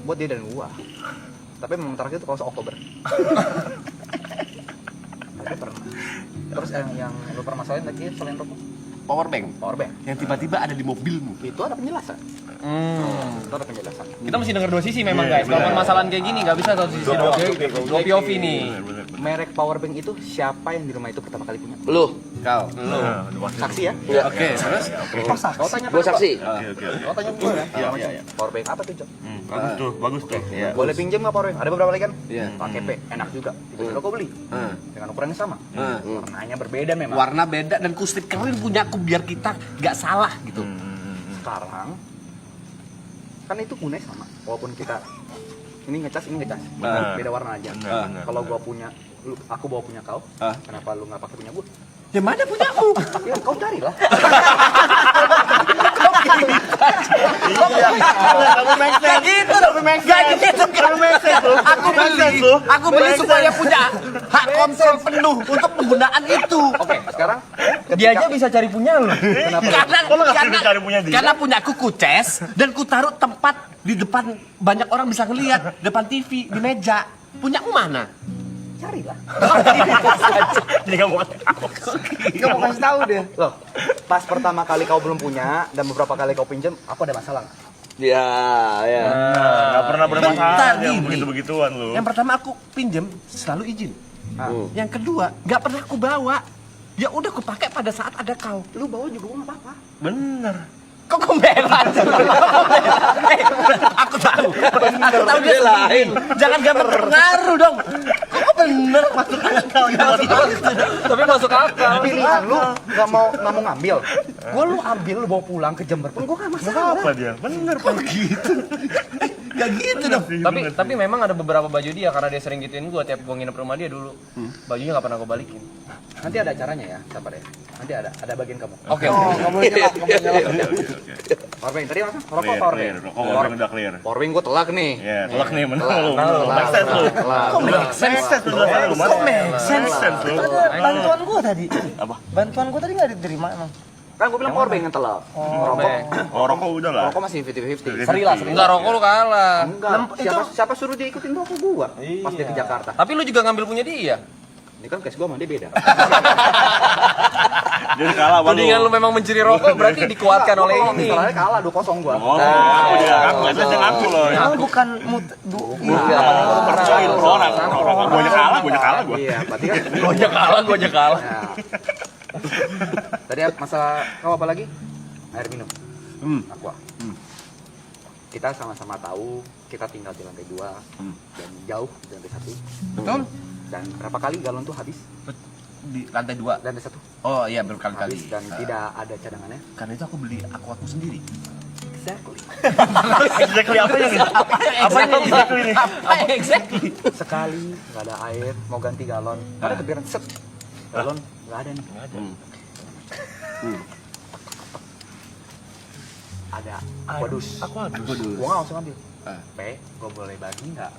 Buat dia dan gua. Tapi memang terakhir itu kalau Oktober. Tapi pernah. Terus yang lu permasalahin lagi selain rokok? Power bank Powerbank. yang tiba-tiba ada di mobilmu. Itu ada penjelasan. Itu ada penjelasan. Kita mesti denger dua sisi memang guys. Kalau permasalahan kayak gini nggak bisa satu sisi doang. Dua POV nih. Bener. Merek powerbank itu siapa yang di rumah itu pertama kali punya? Lu. Kau. Nah, udah pasti. Saksi ya? Iya. Oke, terus Kau tanya Gua saksi. Oke. Kau tanya gua ya. Powerbank apa tuh, Jok? Bagus tuh, bagus tuh. Boleh pinjam nggak powerbank? Ada beberapa lagi kan? Iya. Pakai P, enak juga. Tiba-tiba kau beli. Dengan ukurannya sama. Warnanya berbeda memang. warna beda dan kustip kalian punya aku biar kita nggak salah gitu. Sekarang kan itu gunanya sama. Walaupun kita ini ngecas, Benar. beda warna aja. Benar. Kalau gua punya, aku bawa punya kau, Ah. kenapa lu nggak pakai punya gua? Ya mana punya aku? Ya kau carilah. Kamu make sense. Gitu dong, make sense. Gitu kan. Aku beli supaya punya hak kontrol penuh untuk penggunaan itu. Oke, sekarang Dia aja bisa cari punya lu. Cari punya dia? Karena punya aku kuces dan ku taruh tempat di depan banyak orang bisa ngelihat depan TV di meja. Punya mana? carilah. Jadi kamu mau Gak mau kasih tahu dia. Loh, pas pertama kali kau belum punya dan beberapa kali kau pinjam, aku ada masalah nggak? Ya, ya. nggak pernah Bentar, bermasalah yang Dini. begitu-begituan lu. Yang pertama aku pinjem selalu izin. Yang kedua nggak pernah aku bawa. Ya udah aku pakai pada saat ada kau. Lu bawa juga gua nggak apa-apa. Bener. Kok membela? Aku tahu. Aku tahu dia lain. Jangan gampang terpengaruh dong. Kok bener masuk akal Tapi masuk akal. Pilihan lu nggak mau ngambil. Gua lu ambil lu bawa pulang ke Jember pun gua nggak masalah. Apa dia? Bener kok gitu. Gak gitu dong. Tapi memang ada beberapa baju dia karena dia sering gituin gue tiap gue nginep rumah dia dulu. Bajunya nggak pernah gue balikin. Nanti ada caranya ya, sabar ya. Nanti ada bagian kamu. Oke. Nggak boleh nyelak, nggak boleh nyelak. Powerbank tadi apa? Rokok Clear, powerbank. clear. Rokok udah clear. Powerbank gua telak nih. Ya, telak nih, menang Telak, lu. telak, Make sense lu. telak. Kok make sense? Make sense lu. Make sense lu. Bantuan gua tadi. Apa? Bantuan gua tadi nggak diterima emang. Kan gua bilang powerbank yang telak. Rokok. Oh, rokok udah lah. Rokok masih 50-50. Seri lah, Enggak, rokok lu kalah. Enggak. Siapa suruh dia ikutin rokok gua pas dia ke Jakarta? Tapi lu juga ngambil punya dia. Ini kan case gua sama dia beda. Jadi kalah sama lu. Tudingan lu memang mencuri rokok berarti dikuatkan oleh ini. Masalahnya kalah 2-0 gua. Oh, aku dia aku aja ngaku loh. Emang bukan Percaya lu orang. Gua kalah gua. Iya, berarti kan Gua aja kalah. Ya. Tadi masalah kau apa lagi? Air minum. Aqua. Kita sama-sama tahu kita tinggal di lantai 2 dan jauh di lantai 1. Betul. Dan berapa kali galon tuh habis? Di lantai 2. Lantai 1 Oh iya berkali-kali. habis dan tidak ada cadangannya. Karena itu aku beli aku sendiri. Exactly. Exactly apa yang ini? Apa yang exactly ini? Apa exactly? Sekali nggak ada air, mau ganti galon, ada kepikiran set galon nggak ada nih. Ada aquadus. Gua nggak langsung ambil. Gua boleh bagi nggak?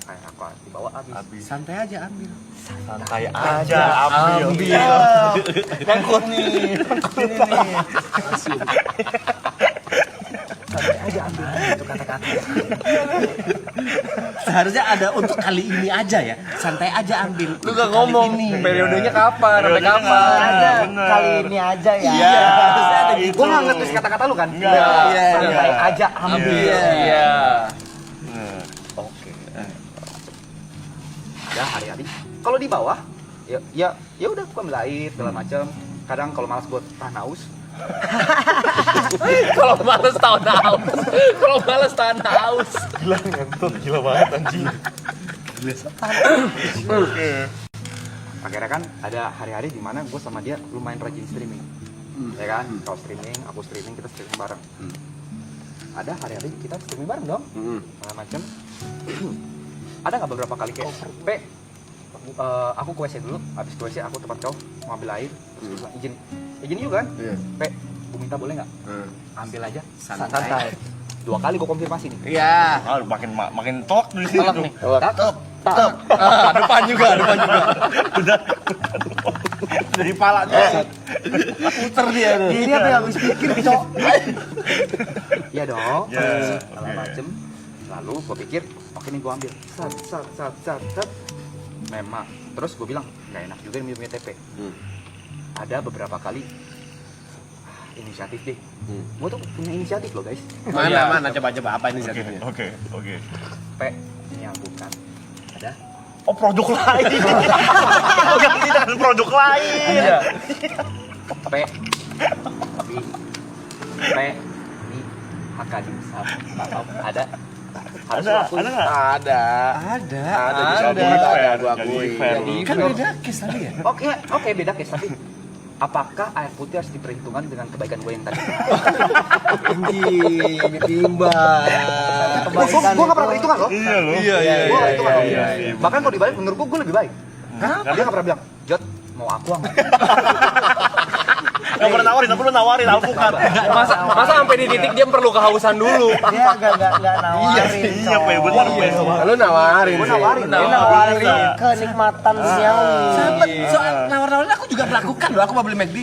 Kayak aku dibawa habis. Santai aja ambil. Santai aja ambil. Takut nih. Santai aja ambil itu kata-kata. Seharusnya ada untuk kali ini aja ya. Santai aja ambil. Lu gak ngomong periodenya kapan, sampai kapan. Ada Bener. kali ini aja ya. Iya. Gua nggak ngetis kata-kata lu kan? Iya. Santai aja ambil. Iya. Oke. Ya hari-hari. Kalau di bawah, ya udah gua ambil air segala macam. Kadang kalau malas buat tahan haus, Kalau males tahan haus. Kalau males tahan haus. Gila ngentot, gila banget anjing. akhirnya kan ada hari-hari di mana gue sama dia lumayan rajin streaming. Ya kan, kalau streaming, aku streaming, kita streaming bareng. Ada hari-hari kita streaming bareng dong, segala macam. Ada nggak beberapa kali kayak, aku ke WC dulu, habis ke WC aku tempat kau mau ambil air, terus gue bilang izin juga kan, gue minta boleh nggak? Ambil aja, santai. 2 kali gue konfirmasi nih. Iya. Ah, makin tok di sini. Tolak nih. Tak. Depan juga. Udah. Dari pala tuh. Puter dia tuh. Ini apa yang habis pikir, Cok? Iya dong. Ya, Segala oke. macem. Lalu gue pikir, oke nih gue ambil. Sat. Memang. Terus gue bilang, nggak enak juga minum TP. Ada beberapa kali inisiatif deh. Gue tuh punya inisiatif loh guys. Mana coba apa ini inisiatifnya? Oke. Ini yang bukan. Ada. Oh, produk lain. Oh, ganti dengan produk lain. Iya. Tapi ini HK dimsum. Ada. Harus Ada lakuin. nggak? Ada. Ada. Gua akui. Kan beda case tadi ya? Oke, beda case tapi apakah air putih harus diperhitungkan dengan kebaikan gue yang tadi? Anjing, ditimbang. Gue gak pernah perhitungan loh. Iya loh. Gue gak perhitungan loh. Iya. Bahkan kalau dibalik menurut gue lebih baik. Dia gak pernah bilang, Jod, mau aku nggak? Nggak pernah nawarin alpukat. Masa sampai di titik dia perlu kehausan dulu. Dia enggak nawarin. Iya, Pe, bener, Pe. Lu nawarin. Gue sih. nawarin. Dia nawarin kenikmatan duniawi. Sempet soal nawar-nawarin aku juga melakukan loh. Aku mau beli McD.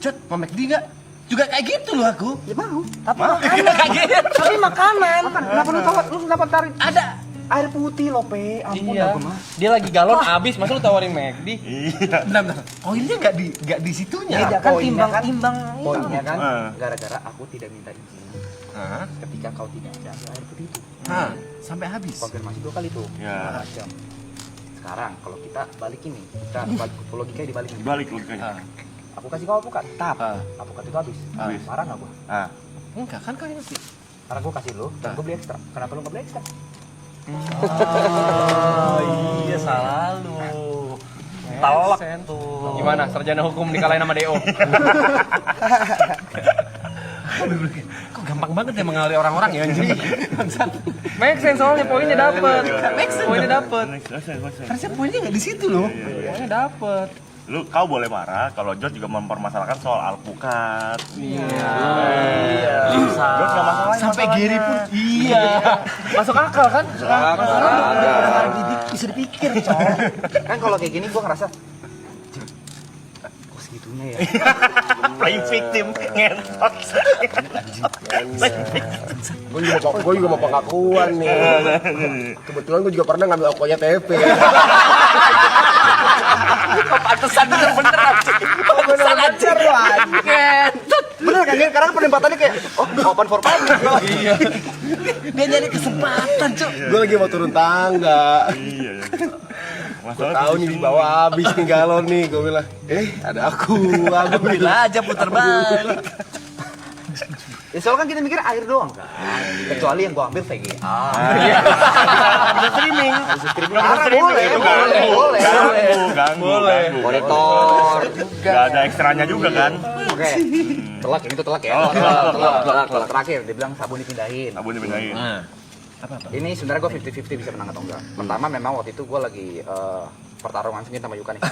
Cot, mau McD nggak? Juga kayak gitu loh aku. Ya mau. Tapi makanan. Tapi makanan. Kenapa lu kenapa tarik? Ada. Air putih loh, Pe. Ampun Iya. aku mah. Dia lagi galon habis, masa lu tawarin McD? Iya. Bentar. Koinnya nggak di situnya. Beda kan Poinnya kan- timbang. Poinnya kan, Ah. gara-gara aku tidak minta izin Hah? ketika kau tidak ada ambil air putih itu. Hah? Sampai habis. Konfirmasi 2 kali tuh. Ya. Macam. Sekarang kalau kita balikin nih, kita balik logikanya dibalikin. Balik logikanya. Aku kasih kau alpukat, tap. Ah. Alpukat itu habis. Habis. Marah nggak gua? Ah. Enggak kan kau yang ngasih. Karena gua kasih lo, dan gua beli ekstra. Kenapa lu nggak beli ekstra? Oh iya salah lu. Talak tuh. Gimana sarjana hukum dikalahin sama DO? Kok gampang banget ya mengalir orang-orang ya anjing. Make sense soalnya poinnya dapet. Poinnya dapet. Harusnya poinnya nggak di situ loh. Poinnya dapet. Kau boleh marah kalau Jod juga mempermasalahkan soal alpukat. Susah. Jod nggak masalah. Sampai Giri pun iya. Masuk akal kan? Bisa dipikir, coy. Kan kalau kayak gini gue ngerasa kok segitunya ya. Playing victim ngentot. Gue juga mau pengakuan nih. Kebetulan gue juga pernah ngambil okonya TP. Pantesan bener-bener anjing. Pantesan anjing. Bener kan? Karena penempatannya kayak open for public. Iya. Dia nyari kesempatan, Cuk. Gue lagi mau turun tangga. Iya. Gue tahu nih di bawah habis nih galon nih. Gue bilang, ada aku Bila aja putar balik. Ya soalnya kan kita mikir air doang kan. Kecuali yang gue ambil VGA. Bisa streaming. Boleh. Ganggu. Monitor. Gak ada ekstranya juga kan. Oke. Telak, ini tuh telak ya. Telak terakhir dia bilang sabun dipindahin. Sabun dipindahin. Ini sebenarnya gue 50-50 bisa menang atau enggak. Pertama memang waktu itu gue lagi pertarungan sengit sama Yuka nih.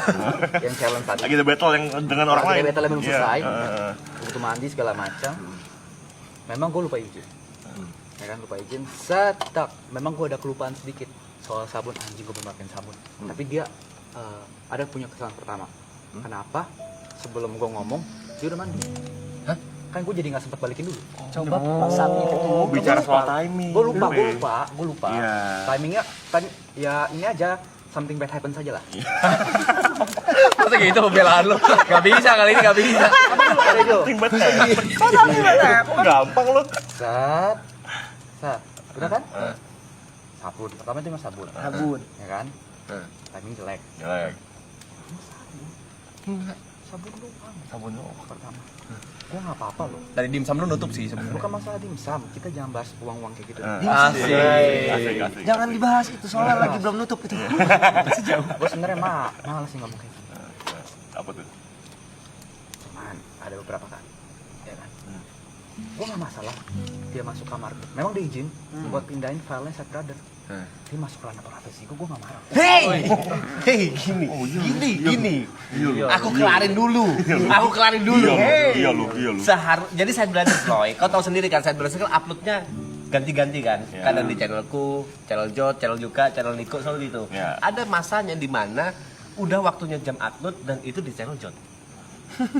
Yang challenge tadi. Lagi ada battle yang dengan orang lain. Battle belum selesai. Iya. Butuh mandi segala macam. Memang gue lupa izin. Ya kan lupa izin. Setak. Memang gue ada kelupaan sedikit soal sabun. Anjing gue belum pakai sabun. Tapi dia ada punya kesalahan pertama. Kenapa? Sebelum gue ngomong, dia udah mandi. Hah? Kan gue jadi nggak sempat balikin dulu. Coba pasang itu. Oh, bicara soal timing. Gue lupa. Iya. Timingnya, ya ini aja. Something bad happen saja lah. Masa gitu pembelaan lu? Gak bisa kali ini, gak bisa. Ada Jo. Gampang lu. Set. Udah kan? Sabun. Pertama itu mas sabun. Ya kan? Timing jelek. Sabun doang. Sabun lu. Pertama. Gue nggak apa-apa loh. Dari dimsum lu nutup sih sebenarnya. Bukan masalah dimsum. Kita jangan bahas uang-uang kayak gitu. Asik. Jangan dibahas itu soalnya lagi belum nutup itu. Gue sebenarnya malas sih ngomong kayak gitu. Apa tuh? Cuman ada beberapa kan. Ya kan? Gue nggak masalah. Dia masuk kamar. Memang dia izin buat pindahin filenya Set Brother. Dia masuk ranah privasi gue nggak marah. Gini. Aku kelarin dulu. Iya lu. Jadi Side Brothers Loy, kau tahu sendiri kan Side Brothers kan uploadnya ganti-ganti kan. Kadang di channelku, channel Jod, channel Yuka, channel Niko selalu gitu. Ya. Ada masanya di mana udah waktunya jam upload dan itu di channel Jod.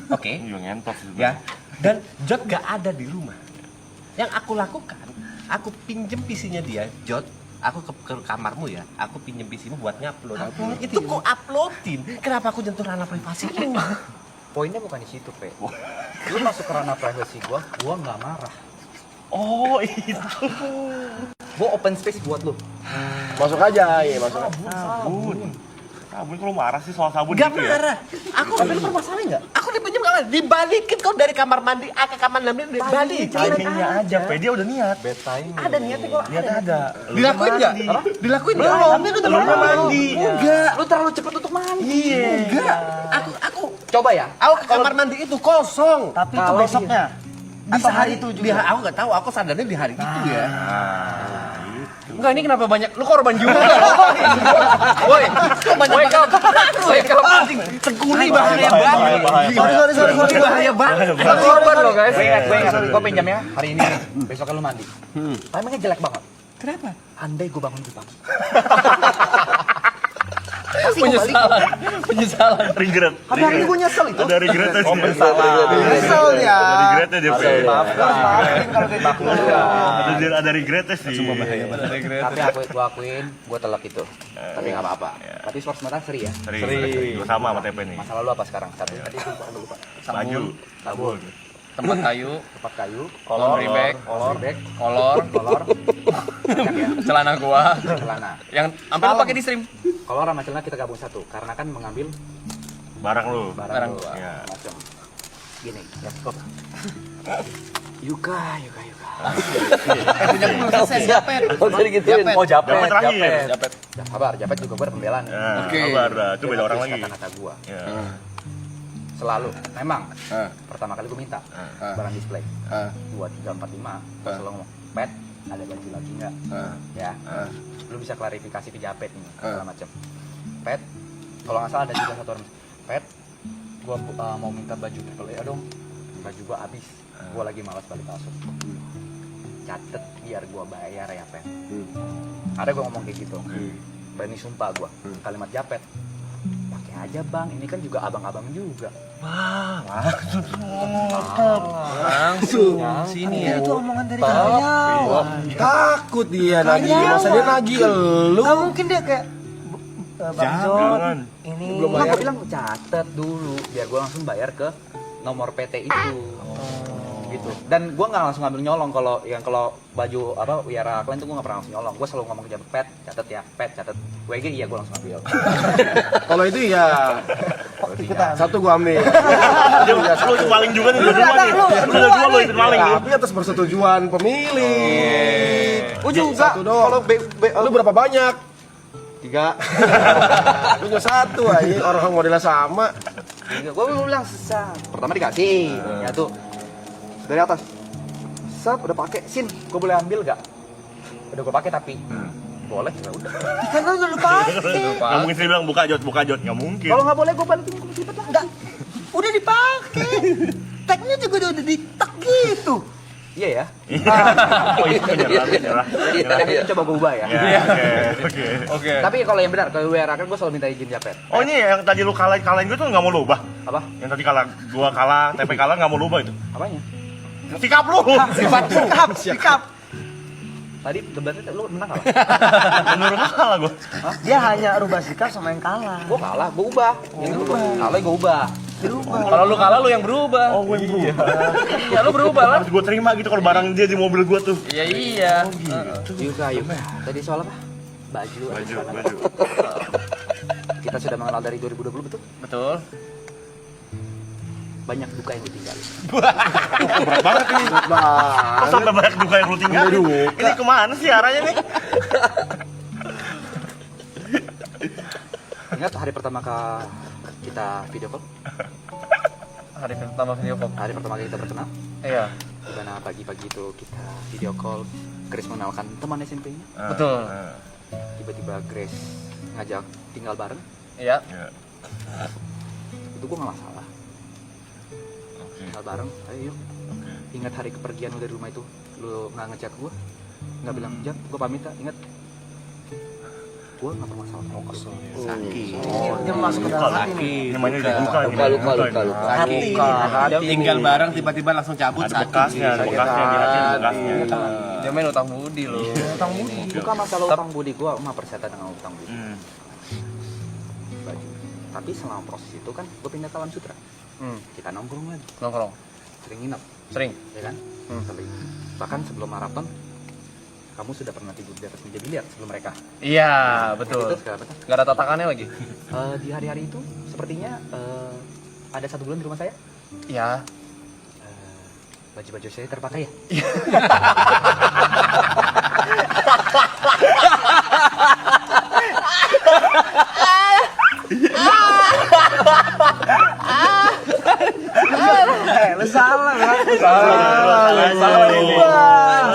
Oke. Iya ngentot sih. Ya. Dan Jod gak ada di rumah. Yang aku lakukan, aku pinjem PC-nya dia, Jod. Aku ke kamarmu ya, aku pinjem PC-mu buat ngupload. Itu kok uploadin? Kenapa aku nyentuh ranah privasi lu? Poinnya bukan di situ, Pe. Lu masuk ke ranah privasi gue nggak marah. Oh itu. Gue open space buat lu. Masuk aja, ya masuk. Sabun kalau marah sih soal sabun Gak gitu ya. marah. Aku permasalahan nggak? Aku dipinjam gak marah. Dibalikin kau dari kamar mandi ke kamar mandi dibalikin. Timingnya aja, Pe. Dia udah niat. Ada niatnya kok. Niatnya ada. Dilakuin nggak? Dilakuin nggak? Tapi lu terlalu mandi. Enggak. Lu terlalu cepet untuk mandi. Enggak. Aku Coba ya. Aku ke kamar mandi itu kosong. Tapi itu besoknya. Bisa hari itu juga. Aku nggak tahu. Aku sadarnya di hari itu ya. Enggak, ini kenapa banyak? Lu korban juga. Woi, Wake up anjing. Seguni bahaya banget. Sorry. Bahaya banget. korban lo guys. Gue ingat. Gue pinjamnya hari ini. Besoknya lu mandi. Timingnya jelek banget. Kenapa? Andai gue bangun di pagi. Pasti gue balik. Penyesalan. Regret. Hari ini gue nyesel itu. Ada regretnya sih. Nyesel ya. Ada regretnya dia, Pe. Maafin kalau kayak gitu. Ada regretnya sih. Tapi gue akuin, gue telak itu. Tapi nggak apa-apa. Tapi sport sebenarnya seri ya. Seri. Gue sama TP nih. Masa lalu apa sekarang? Tadi gue lupa. Baju. Sabun, Tempat kayu, tempat kayu, laundry bag, bag, kolor, banyak ya, celana gua celana. yang sampai lu pakai di stream. Kolor sama celana kita gabung satu, karena kan mengambil Barang lu. barang Barang. lu, Iya. macam. Gini, ya stop. Yuka. Punya selesai siapa ya? Oh, jadi gituin. Oh, Japet. Japet terakhir. Japet. Ya, sabar, Japet juga gue ada pembelaan. Ya, Oke. sabar dah. Itu beda orang lagi. Kata-kata gue. Ya. Selalu. Memang. Ah. Pertama kali gue minta barang display. 2, 3, 4, 5. Gue selalu ngomong, Pet, ada baju lagi nggak? Ya. Lu bisa klarifikasi ke Japet nih, segala macam. Pet, kalau nggak salah ada juga satu orang. Pet, gue mau minta baju AAA dong. Baju gue habis. Gue lagi malas balik kasut. Catet biar gue bayar ya, Pet. Ada gue ngomong kayak gitu. Berani sumpah gue. Kalimat Japet. Pakai aja bang, ini kan juga abang-abang juga. Langsung sini ya. Itu omongan dari kalian. Takut dia nagih, masa dia nagih lu? Gak mungkin dia kayak Bang John, Jangan. ini Belum Nah, bayar. gue bilang catet dulu biar gue langsung bayar ke nomor PT itu. Gitu. Dan gue nggak langsung ngambil nyolong kalau baju apa Wiara Klan itu gue nggak pernah langsung nyolong. Gue selalu ngomong ke Japet, Pet, catet ya, Pet, catet. WG iya gue langsung ambil. Kalau itu ya satu gua ambil. Lu itu maling juga nih, dua-dua nih. Lu dua lu itu maling nih. Tapi atas persetujuan pemilik. Gua juga. Satu doang. Kalau Lu berapa banyak? 3. Lu cuma satu aja, orang modelnya sama. Gue bilang sesat. Pertama dikasih, ya tuh dari atas. Sat udah pakai, Sin, gue boleh ambil gak? Udah gue pakai tapi boleh ya udah. Kan lu udah pakai. Nggak mungkin sih bilang buka jod, nggak mungkin. Kalau nggak boleh gue balikin ke sipet lah. Enggak. Udah dipakai. Tagnya juga udah ditek gitu. Iya ya. Oh itu nyerah. Tapi itu coba gue ubah ya. Ya, oke. Oke. Tapi kalau yang benar, kalau WR kan gue selalu minta izin Japet. Oh ini yang tadi lu kalahin gue tuh nggak mau lu ubah. Apa? Yang tadi gua kalah, TP kalah nggak mau lu ubah itu. Apanya? Sikap lu. Sikap. Tadi debatnya lu menang kalah? Menurut kalah gua. Dia hanya rubah sikap sama yang kalah. Gue kalah, gue ubah. Yang lu kalah gue ubah. Kalau lu kalah lu yang berubah. Oh, gue yang berubah. Ya lu berubah lah. Harus gua terima gitu kalau barang dia di mobil gua tuh. Iya. Yuka. Tadi soal apa? Baju. Kita sudah mengenal dari 2020 betul? Betul. Banyak duka yang ditinggalin. Berat banget ini. Kok sampai banyak duka yang lu tinggalin? Ini kemana sih arahnya nih? Ingat hari pertama kita video call? Hari pertama video call. Hari pertama kali kita berkenal? Iya. Dimana pagi-pagi itu kita video call, Grace mengenalkan teman SMP-nya. Betul. Tiba-tiba Grace ngajak tinggal bareng. Iya. Itu gue gak masalah. Tinggal bareng, ayo yuk. Ingat hari kepergian lu dari rumah itu, lu gak ngechat gue, gak bilang, Jap, gue pamit tak, ingat. Gue gak bermasalah sama lu. Sakit. Dia masuk ke dalam hati nih. Ini mainnya di duka ini. Luka. Sakit. Tinggal bareng tiba-tiba langsung cabut Ada bekasnya, sakit. di hati bekasnya. Dia main utang budi loh. Bukan masalah utang budi, gue mah persetan dengan utang budi. Baju. Tapi selama proses itu kan, gue pindah ke Alam Sutra. Kita nongkrong lagi, Nongkrong. sering nginep, Sering. ya kan? Sering. Bahkan sebelum maraton, kamu sudah pernah tidur di atas meja biliar sebelum mereka. Iya, Itu betul. segala macam. Gak ada tatakannya lagi. Di hari-hari itu, sepertinya ada 1 bulan di rumah saya. Iya. Baju-baju saya terpakai ya? Lu salah. Anjing.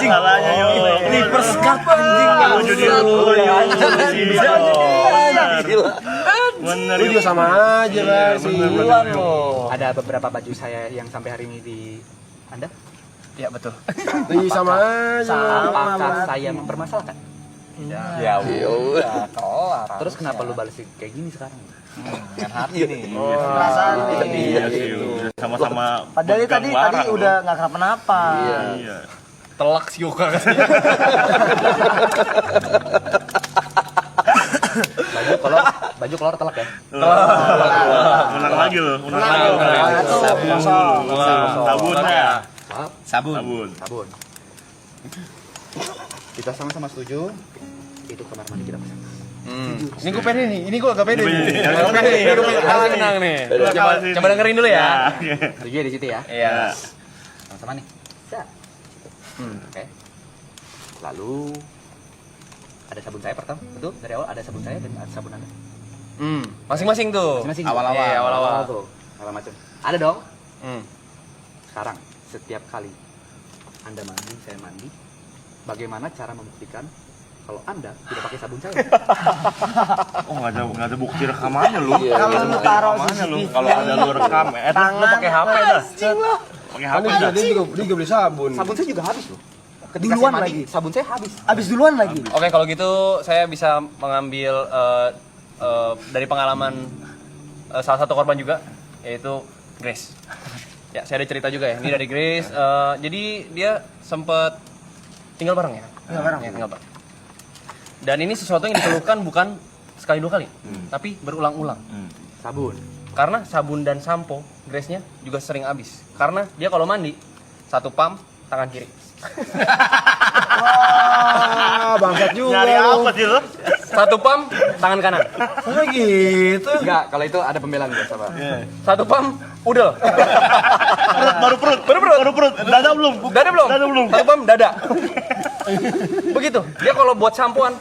Salahnya yo. Ini first cut anjing. Lu jadi bener. Lu juga sama aja lah sih. Ada beberapa baju saya yang sampai hari ini di Anda? Iya, betul. Iya sama aja. Apakah saya mempermasalahkan? Ya, Terus kenapa lu balas kayak gini sekarang? dengan hati nih. Perasaan nih. Iya sih, udah sama-sama. Padahal pegang tadi barang, udah nggak kenapa-napa. Iya. Telak si Yoka katanya. Baju kolor telak ya? Menang lagi lo, menang lagi. Sabun ya. Sabun. Sabun. Kita sama-sama setuju. Itu kamar mandi kita pasang. Ini gue pede nih, ini gue agak pede nih. Ini Gue pede nih, gue pede menang nih. Coba dengerin dulu ya. Setuju ya di situ ya? Iya. Sama-sama nih. Set. Oke. Lalu ada sabun saya pertama, betul? Dari awal ada sabun saya dan ada sabun Anda. Masing-masing tuh. Masing-masing. Awal-awal. Iya, awal-awal. Tuh, segala macam. Ada dong. Hmm. Sekarang setiap kali Anda mandi, saya mandi, bagaimana cara membuktikan kalau Anda tidak pakai sabun saya? Oh nggak ada bukti rekamannya lu. Kalau lu taruh Rekamannya lu. Kalau ada lu rekam, lu pakai HP dah. Pakai HP dah. Dia juga beli sabun. Sabun saya juga habis loh. Ketika Duluan saya mandi, lagi? sabun saya habis. Abis duluan lagi. Oke, kalau gitu saya bisa mengambil dari pengalaman salah satu korban juga, yaitu Grace. Ya, saya ada cerita juga ya. Ini dari Grace. Jadi dia sempat tinggal bareng ya. Tinggal bareng. Ya, tinggal bareng. Dan ini sesuatu yang dikeluhkan bukan sekali dua kali, tapi berulang-ulang. Sabun. Karena sabun dan sampo Grace-nya juga sering habis. Karena dia kalau mandi satu pump tangan kiri. Wah, bangsat juga. Nyari apa sih lu? Satu pump tangan kanan. Oh gitu. Enggak, kalau itu ada pembelaan gue, sabar. Satu pump udel. Baru perut. Dada belum? Dada belum? Dada belum. Satu pump dada. Begitu. Dia kalau buat sampoan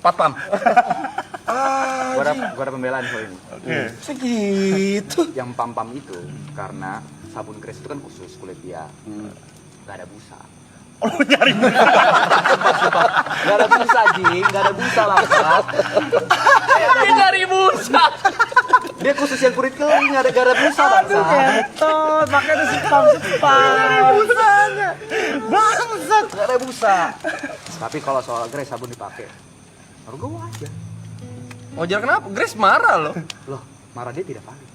4 pump. Gua ada pembelaan soal ini. Oke. Segitu. Yang pam-pam itu karena sabun Grace itu kan khusus kulit dia. Gak ada busa. Oh, lu nyari Gak ada busa, Ji. Gak ada busa langsat. Dia nyari busa. Dia khusus yang kulit kering, gak ada busa langsat. Ketot, makanya sepam. Bangsat. Gak ada busa. Tapi kalau soal Grace sabun dipakai, baru gue wajar. Wajar kenapa? Grace marah loh. Loh, marah dia tidak valid.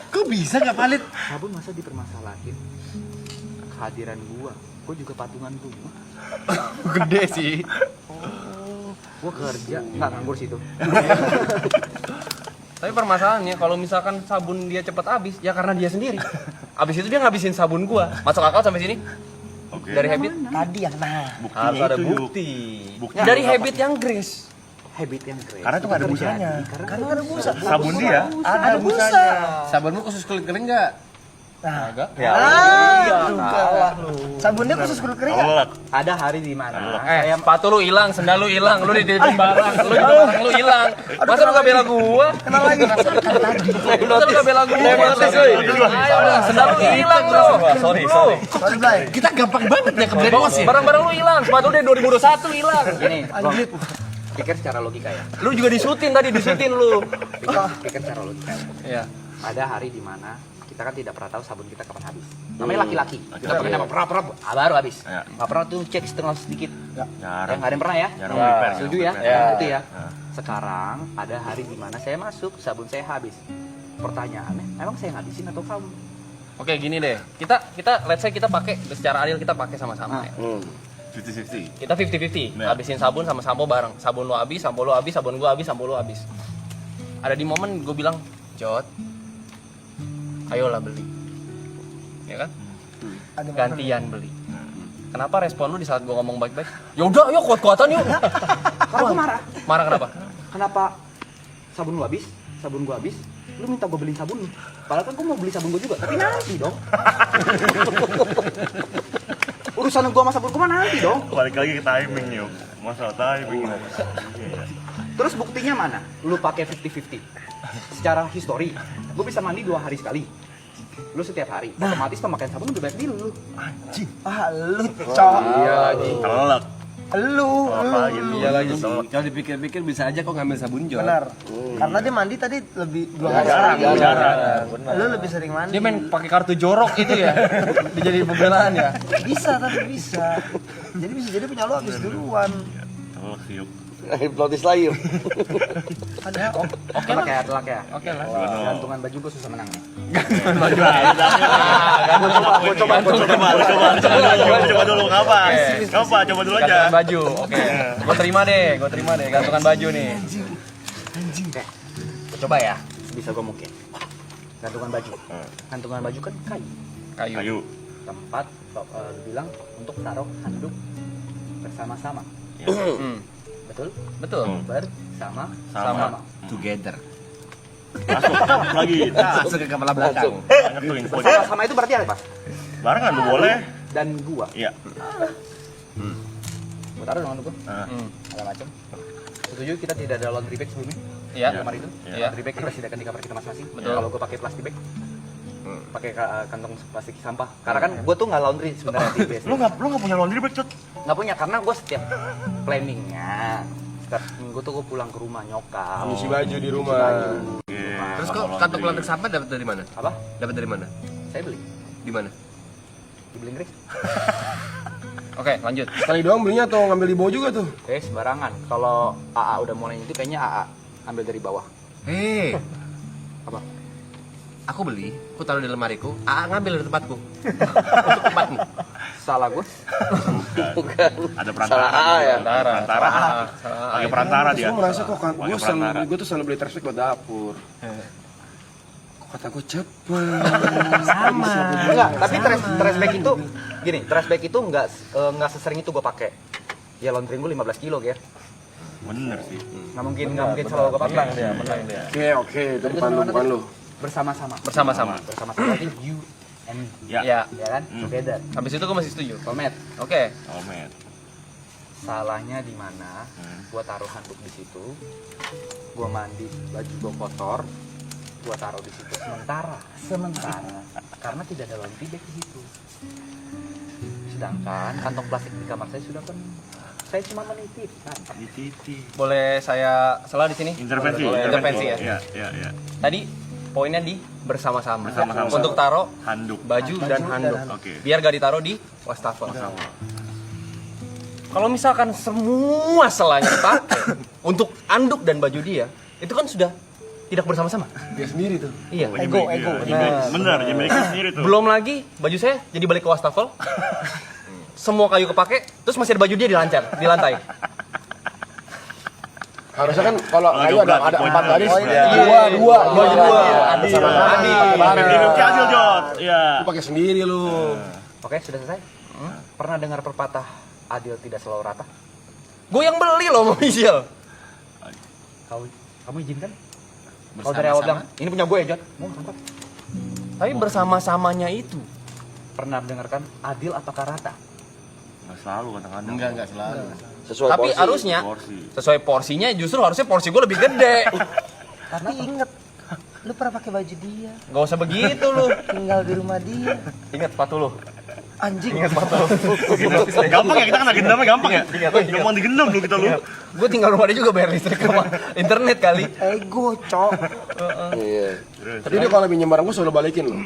Kok bisa nggak valid? Sabun masa dipermasalahin? Kehadiran gua juga patungan gua. Gede sih. Gua kerja, nggak nganggur situ. Tapi permasalahannya kalau misalkan sabun dia cepat habis, ya karena dia sendiri. Habis itu dia ngabisin sabun gua. Masuk akal sampai sini? Oke. Dari habit? Tadi yang nah. Buktinya Harus ada itu, Yuk. bukti. Buktinya Dari apa? habit yang Grace. Habit yang Grace. Karena itu nggak ada terjadi busanya. Karena Ada busa. Sabun dia ada busanya. Sabunmu khusus kulit kering nggak? Nah, Agak. kalah lu. Sabunnya khusus kulit kering nggak? Telek. ada hari di mana Sepatu lu hilang, sendal lu hilang, lu dititipin barang, lu juga barang lu hilang. Masa lu gak bela gua? Kenal lagi. Masa lu gak bela gua? Ayo udah, sendal lu hilang bro. Sorry. Sorry, Blay. Kita gampang banget ya ke brainwash ya. Barang-barang lu hilang, sepatu dia 2021 hilang. gini, Bang. Pikir secara logika ya. Lu juga disutin tadi, disutin lu. Pikir secara logika. Iya. Ada hari di mana kita kan tidak pernah tahu sabun kita kapan habis. Namanya laki-laki. Kita pakai nama pernah baru habis. Ya. Nggak pernah tuh cek setengah sedikit. Ya Jarang. nggak ada yang pernah ya. Jarang repair. Setuju ya? Ya. Itu ya. Sekarang ada hari di mana saya masuk, sabun saya habis. Pertanyaannya, emang saya ngabisin atau kamu? Oke, gini deh. Kita let's say kita pakai secara adil, kita pakai sama-sama ya. 50-50. Kita 50-50. Ya. Habisin sabun sama sampo bareng. Sabun lu habis, sampo lu habis, sabun gua habis, sampo lu habis. Ada di momen gue bilang, "Jod, ayolah beli." Ya kan? Gantian beli. Kenapa respon lu di saat gue ngomong baik-baik? Ya udah, yuk kuat-kuatan yuk. Karena gue marah. Marah kenapa? Kenapa sabun lu habis, sabun gua habis, lu minta gue beliin sabun lu? Padahal kan gue mau beli sabun gue juga, tapi nanti dong. Urusan gua sama sabun gua mah nanti dong. Balik lagi ke timing yuk. Masalah timing. Terus buktinya mana? Lu pakai 50-50. Secara histori, gue bisa mandi 2 hari sekali. Lu setiap hari, otomatis pemakaian sabun lebih baik di lu. Ah, lu cok. Iya lagi. Telek. Lu. Iya lagi. Kalau dipikir-pikir bisa aja kok ngambil sabun Jod. Benar. Karena dia mandi tadi lebih 2 hari Jarang. sekali. Jarang. Lu lebih sering mandi. Dia main pakai kartu jorok itu ya. Dia jadi pembelaan ya. Bisa tapi bisa. Jadi bisa jadi punya lu habis duluan. Telek sih yuk. Hipnotis lagi. Ada. Oke Telak lah. ya, telak ya. Oke lah. Gantungan baju gue susah menang nih. Coba dulu ngapa? Coba dulu aja. Gantungan baju. Oke. Gue terima deh. Gantungan baju nih. Oke, gua coba ya. Bisa gue mungkin. Gantungan baju. Gantungan baju kan kayu. Kayu. Tempat bilang untuk taruh handuk bersama-sama. Betul? Betul. Bersama. Sama. Together. Masuk lagi. Masuk ke kepala belakang. Banget tuh infonya. Bersama-sama itu berarti apa, Pak? Barengan tuh boleh. dan gua. Iya. Gua taruh dengan gua. Ah. Segala macam. Setuju kita tidak ada laundry bag sebelumnya? Iya. Kamar itu. Iya. Laundry bag kita sediakan di kamar kita masing-masing. Betul. Kalau gua pakai plastik bag, pakai kantong plastik sampah. Karena kan gua tuh nggak laundry sebenarnya di base. Lu nggak punya laundry bag, Cut? Nggak punya karena gua setiap planningnya setiap minggu tuh gua pulang ke rumah nyokap. Ngisi baju di rumah. Terus kok kantong plastik sampah dapat dari mana? Apa? Dapat dari mana? Saya beli Di mana? di Inggris. Oke, lanjut. Sekali doang belinya atau ngambil di bawah juga tuh? Sembarangan. Kalau AA udah mulai itu kayaknya AA ambil dari bawah. Hei, Apa? aku beli, aku taruh di lemariku, ngambil dari tempatku. Untuk tempatmu. Salah gue? Bukan. Ada perantara. Salah A ya. Perantara. Pakai perantara dia. Gue merasa kok kan, Pakai perantara. gue tuh selalu beli trash bag buat dapur. Kok kata gue cepet. Enggak, tapi trash bag itu gini, trash bag itu enggak sesering itu gue pakai. Ya laundry gue 15 kilo, Ger. Bener sih. Nggak mungkin selalu gue pakai. Oke, itu bukan lu. Bersama-sama. Bersama-sama. Bersama-sama. Berarti you and me. Ya. Ya. Ya kan? Together. Habis itu gue masih setuju. Soulmate. Oke. Oh, man. Salahnya di mana? Gua taruh handuk di situ. Gua mandi, baju gua kotor. Gua taruh di situ sementara karena tidak ada laundry bag di situ. Sedangkan kantong plastik di kamar saya sudah penuh. Saya cuma menitipkan. Boleh saya salah di sini? Intervensi. Boleh, intervensi ya. Iya. Tadi poinnya di bersama-sama. Bersama-sama. Untuk taruh Handuk. baju dan handuk. Oke. Biar gak ditaruh di wastafel. Kalau misalkan semua selanya dipakai untuk anduk dan baju dia, itu kan sudah tidak bersama-sama. Dia sendiri tuh. Iya. Ego. Bener, jadi miliknya sendiri tuh. Belum lagi baju saya jadi balik ke wastafel. Semua kayu kepake, terus masih ada baju dia di lantai. Harusnya kan kalau Oh, kayu dobrak, ada poinnya. 4 baris, iya. dua. Adil. Sama Adil. pakai bareng. Oke, hasil Jot. Iya. Lu pakai sendiri lu. Oke, sudah selesai. Pernah dengar pepatah adil tidak selalu rata? Gue yang beli loh sama Michelle. Kamu izinkan? Kalau dari awal bilang, ini punya gue ya, Jod. Mau angkat. Tapi bersama-samanya itu. Pernah mendengarkan adil apakah rata? Nggak selalu kadang-kadang. Enggak selalu. Sesuai Tapi porsi. harusnya Porsi. sesuai porsinya, justru harusnya porsi gue lebih gede. Tapi inget, lu pernah pakai baju dia, Gak usah begitu lu. tinggal di rumah dia. Ingat sepatu lu. Anjing. Gampang ya, kita kan gendamnya gampang ya. Gampang digendam lu kita lu. Gue tinggal rumah dia juga bayar listrik sama internet kali. Ego, cok. Iya. Tapi dia kalau pinjam barang gue selalu balikin lu.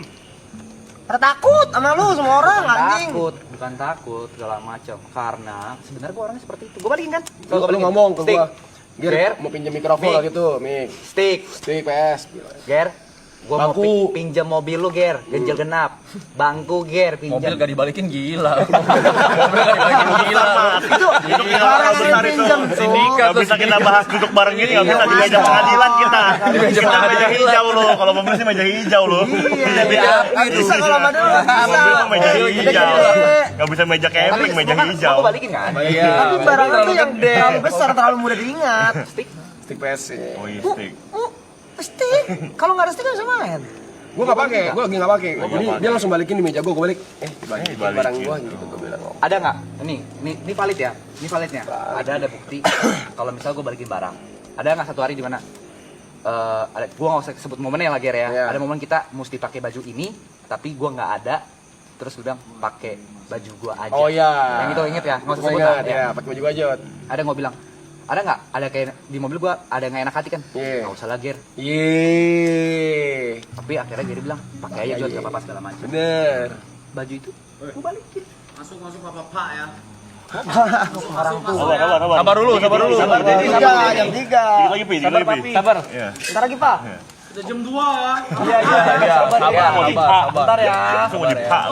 Pada takut sama lu semua orang, anjing. Bukan takut, segala macam. Karena sebenarnya gue orangnya seperti itu. Gue balikin kan? Lu ngomong ke Stick. gua. Ger. Ger, mau pinjam mikrofon Mic. lah gitu, mic. Stick. Stick PS. Ger. Gue mau Bangku. pinjam mobil lu, Ger. Ganjil genap. Bangku, Ger, pinjam. Mobil gak dibalikin gila. Mobil gak dibalikin gila. Itu orang besar itu. Sindikat Nggak bisa kita bahas duduk bareng gini, nggak bisa di meja pengadilan kita. Di meja Kita meja pengadilan. hijau lo, kalau mobil sih meja hijau lo. Nggak bisa kalau sama dia lu nggak bisa. Mobil tuh meja Mobil hijau. gede. Nggak bisa meja camping, meja hijau. Gue balikin kan? Iya. Tapi barang lu yang terlalu besar, terlalu mudah diingat. Stick. Stick PS. Oh iya, stick. Stick. Kalau nggak ada stick nggak bisa main. Gue nggak pakai, gue lagi nggak pakai. Jadi dia langsung balikin di meja gue balik. Dibalikin dibalikin. barang gue gitu gue bilang. Ada nggak? Ini valid ya? Ini validnya. Ada bukti. Kalau misal gue balikin barang. Ada nggak satu hari di mana? Ada. Gue nggak usah sebut momennya lagi ya. Iya. Ada momen kita mesti pakai baju ini, tapi gue nggak ada. Terus gue bilang pakai baju gue aja. Oh iya. Yang itu inget ya? Nggak usah Gue sebut ingat, lah. ya, pakai baju aja. Ada yang gue bilang, ada nggak? Ada kayak di mobil gue ada yang nggak enak hati kan? Iya. Nggak usah lah, Ger. Yeay. Tapi akhirnya Geri bilang pakai aja Jod, nggak apa-apa segala macam. Bener. Baju itu gue balikin. Sabar dulu. Jam 3. Dikit lagi, Pi. Dikit lagi, Pi. Sabar. Iya. Bentar lagi, Pak. Iya. Sabar. Bentar ya. Langsung mau dipak.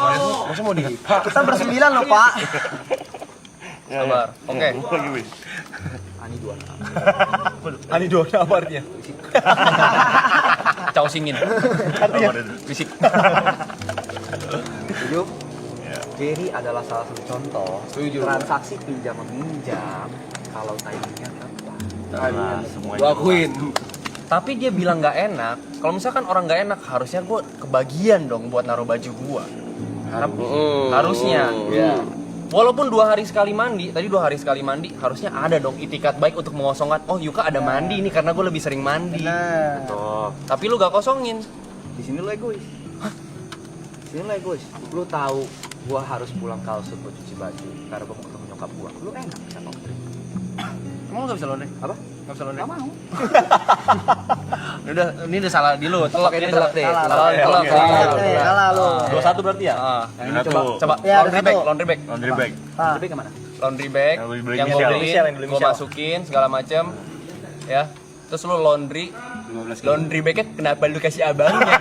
Masa mau di Kita bersembilan loh, Pak. Sabar. Oke. Lagi, Pi. Ani dua. Ani dua apa artinya? Cao singin. Fisik. Setuju? Geri adalah salah satu contoh transaksi pinjam meminjam kalau timingnya tepat. Semuanya. Gue akuin. Tapi dia bilang nggak enak. Kalau misalkan orang nggak enak, harusnya gue kebagian dong buat naruh baju gue. Harusnya. Walaupun 2 hari sekali mandi, tadi 2 hari sekali mandi, harusnya ada dong itikat baik untuk mengosongkan. Oh Yuka ada mandi nih karena gue lebih sering mandi. Betul. Tapi lu gak kosongin. Di sini lu egois. Di sini lu egois. Lu tahu gua harus pulang ke Alsut buat cuci baju karena gua mau ketemu nyokap gua. Lu enak bisa laundry. Emang lu gak bisa laundry? Apa? Gak bisa laundry? Gak mau. Ini udah salah di lu. Telak Oke, ini telak deh. Telak. Kalah lu. 21 berarti ya? Yang ini Satu. coba. Coba Ya, laundry satu. bag, laundry bag. Laundry bag. Lebih kemana? Laundry bag Yang beli yang gue Michelle. beliin, gue masukin segala macem, ya. Terus lu laundry, laundry bagnya kenapa lu kasih abangnya?